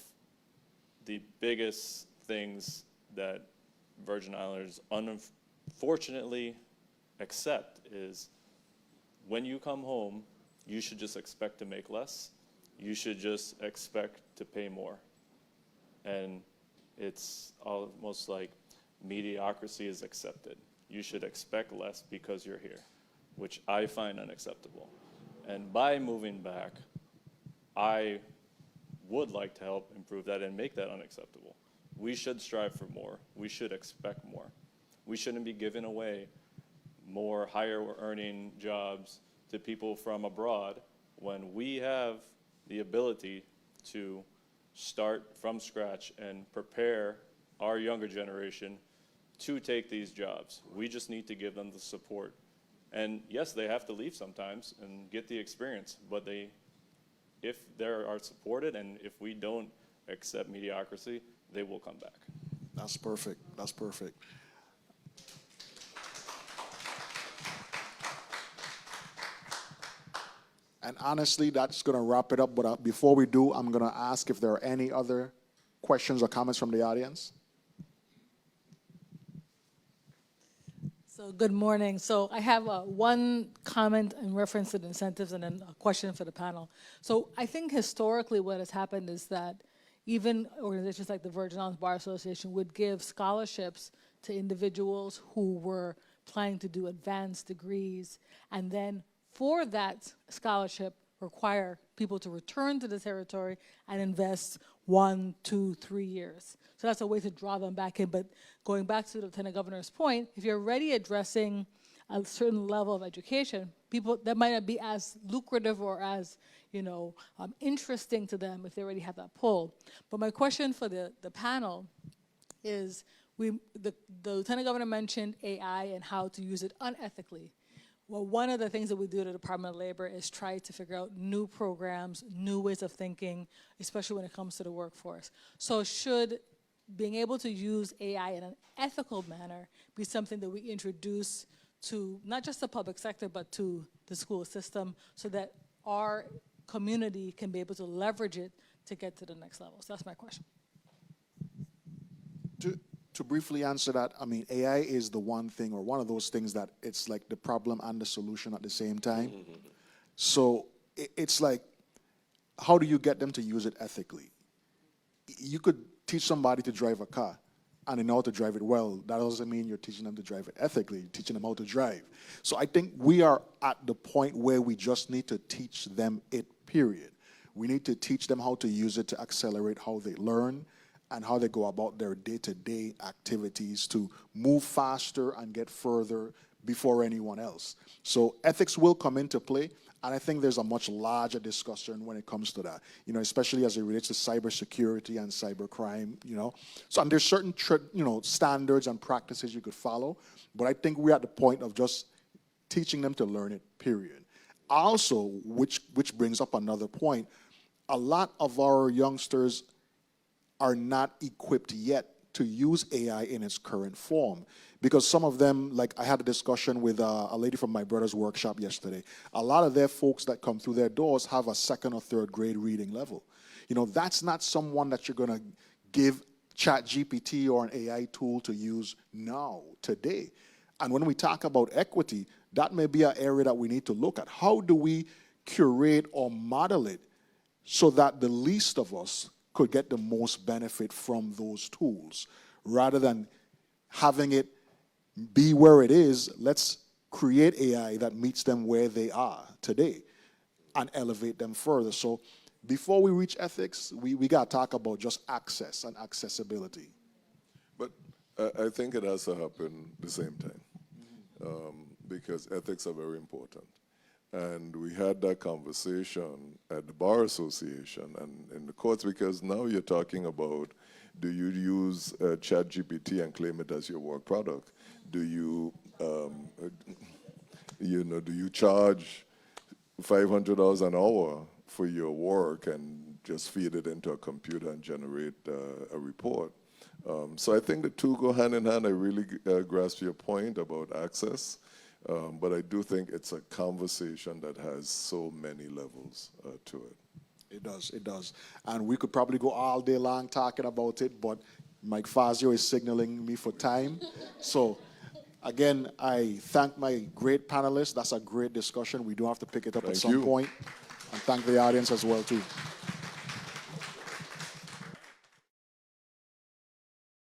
the biggest things that Virgin Islanders unfortunately accept is when you come home, you should just expect to make less. You should just expect to pay more. And it's almost like mediocrity is accepted. You should expect less because you're here, which I find unacceptable. And by moving back, I would like to help improve that and make that unacceptable. We should strive for more. We should expect more. We shouldn't be giving away more higher earning jobs to people from abroad when we have the ability to start from scratch and prepare our younger generation to take these jobs. We just need to give them the support. And yes, they have to leave sometimes and get the experience, but if they are supported and if we don't accept mediocrity, they will come back. That's perfect. That's perfect. And honestly, that's going to wrap it up. But before we do, I'm going to ask if there are any other questions or comments from the audience. So good morning. So I have one comment in reference to the incentives and then a question for the panel. So I think historically what has happened is that even organizations like the Virgin Islands Bar Association would give scholarships to individuals who were planning to do advanced degrees, and then for that scholarship require people to return to the territory and invest 1, 2, 3 years. So that's a way to draw them back in. But going back to the Lieutenant Governor's point, if you're already addressing a certain level of education, people that might not be as lucrative or as interesting to them if they already have that pull. But my question for the panel is, the Lieutenant Governor mentioned AI and how to use it unethically. Well, one of the things that we do at the Department of Labor is try to figure out new programs, new ways of thinking, especially when it comes to the workforce. So should being able to use AI in an ethical manner be something that we introduce to not just the public sector, but to the school system, so that our community can be able to leverage it to get to the next level? So that's my question. To briefly answer that, I mean, AI is the one thing, or one of those things, that it's like the problem and the solution at the same time. So it's like, how do you get them to use it ethically? You could teach somebody to drive a car and they know how to drive it well. That doesn't mean you're teaching them to drive it ethically. You're teaching them how to drive. So I think we are at the point where we just need to teach them it, period. We need to teach them how to use it to accelerate how they learn and how they go about their day-to-day activities to move faster and get further before anyone else. So ethics will come into play, and I think there's a much larger discussion when it comes to that, especially as it relates to cybersecurity and cybercrime, So and there's certain standards and practices you could follow, but I think we're at the point of just teaching them to learn it, period. Also, which brings up another point, a lot of our youngsters are not equipped yet to use AI in its current form. Because some of them, like I had a discussion with a lady from my brother's workshop yesterday, a lot of their folks that come through their doors have a 2nd or 3rd grade reading level. That's not someone that you're gonna give ChatGPT or an AI tool to use now, today. And when we talk about equity, that may be an area that we need to look at. How do we curate or model it so that the least of us could get the most benefit from those tools, rather than having it be where it is? Let's create AI that meets them where they are today and elevate them further. So before we reach ethics, we got to talk about just access and accessibility. But I think it has to happen at the same time, because ethics are very important. And we had that conversation at the Bar Association and in the courts, because now you're talking about, do you use ChatGPT and claim it as your work product? Do you, do you charge $500 an hour for your work and just feed it into a computer and generate a report? So I think the two go hand in hand. I really grasp your point about access. But I do think it's a conversation that has so many levels to it. It does. And we could probably go all day long talking about it, but Mike Fazio is signaling me for time. So again, I thank my great panelists. That's a great discussion. We do have to pick it up at some point. And thank the audience as well, too.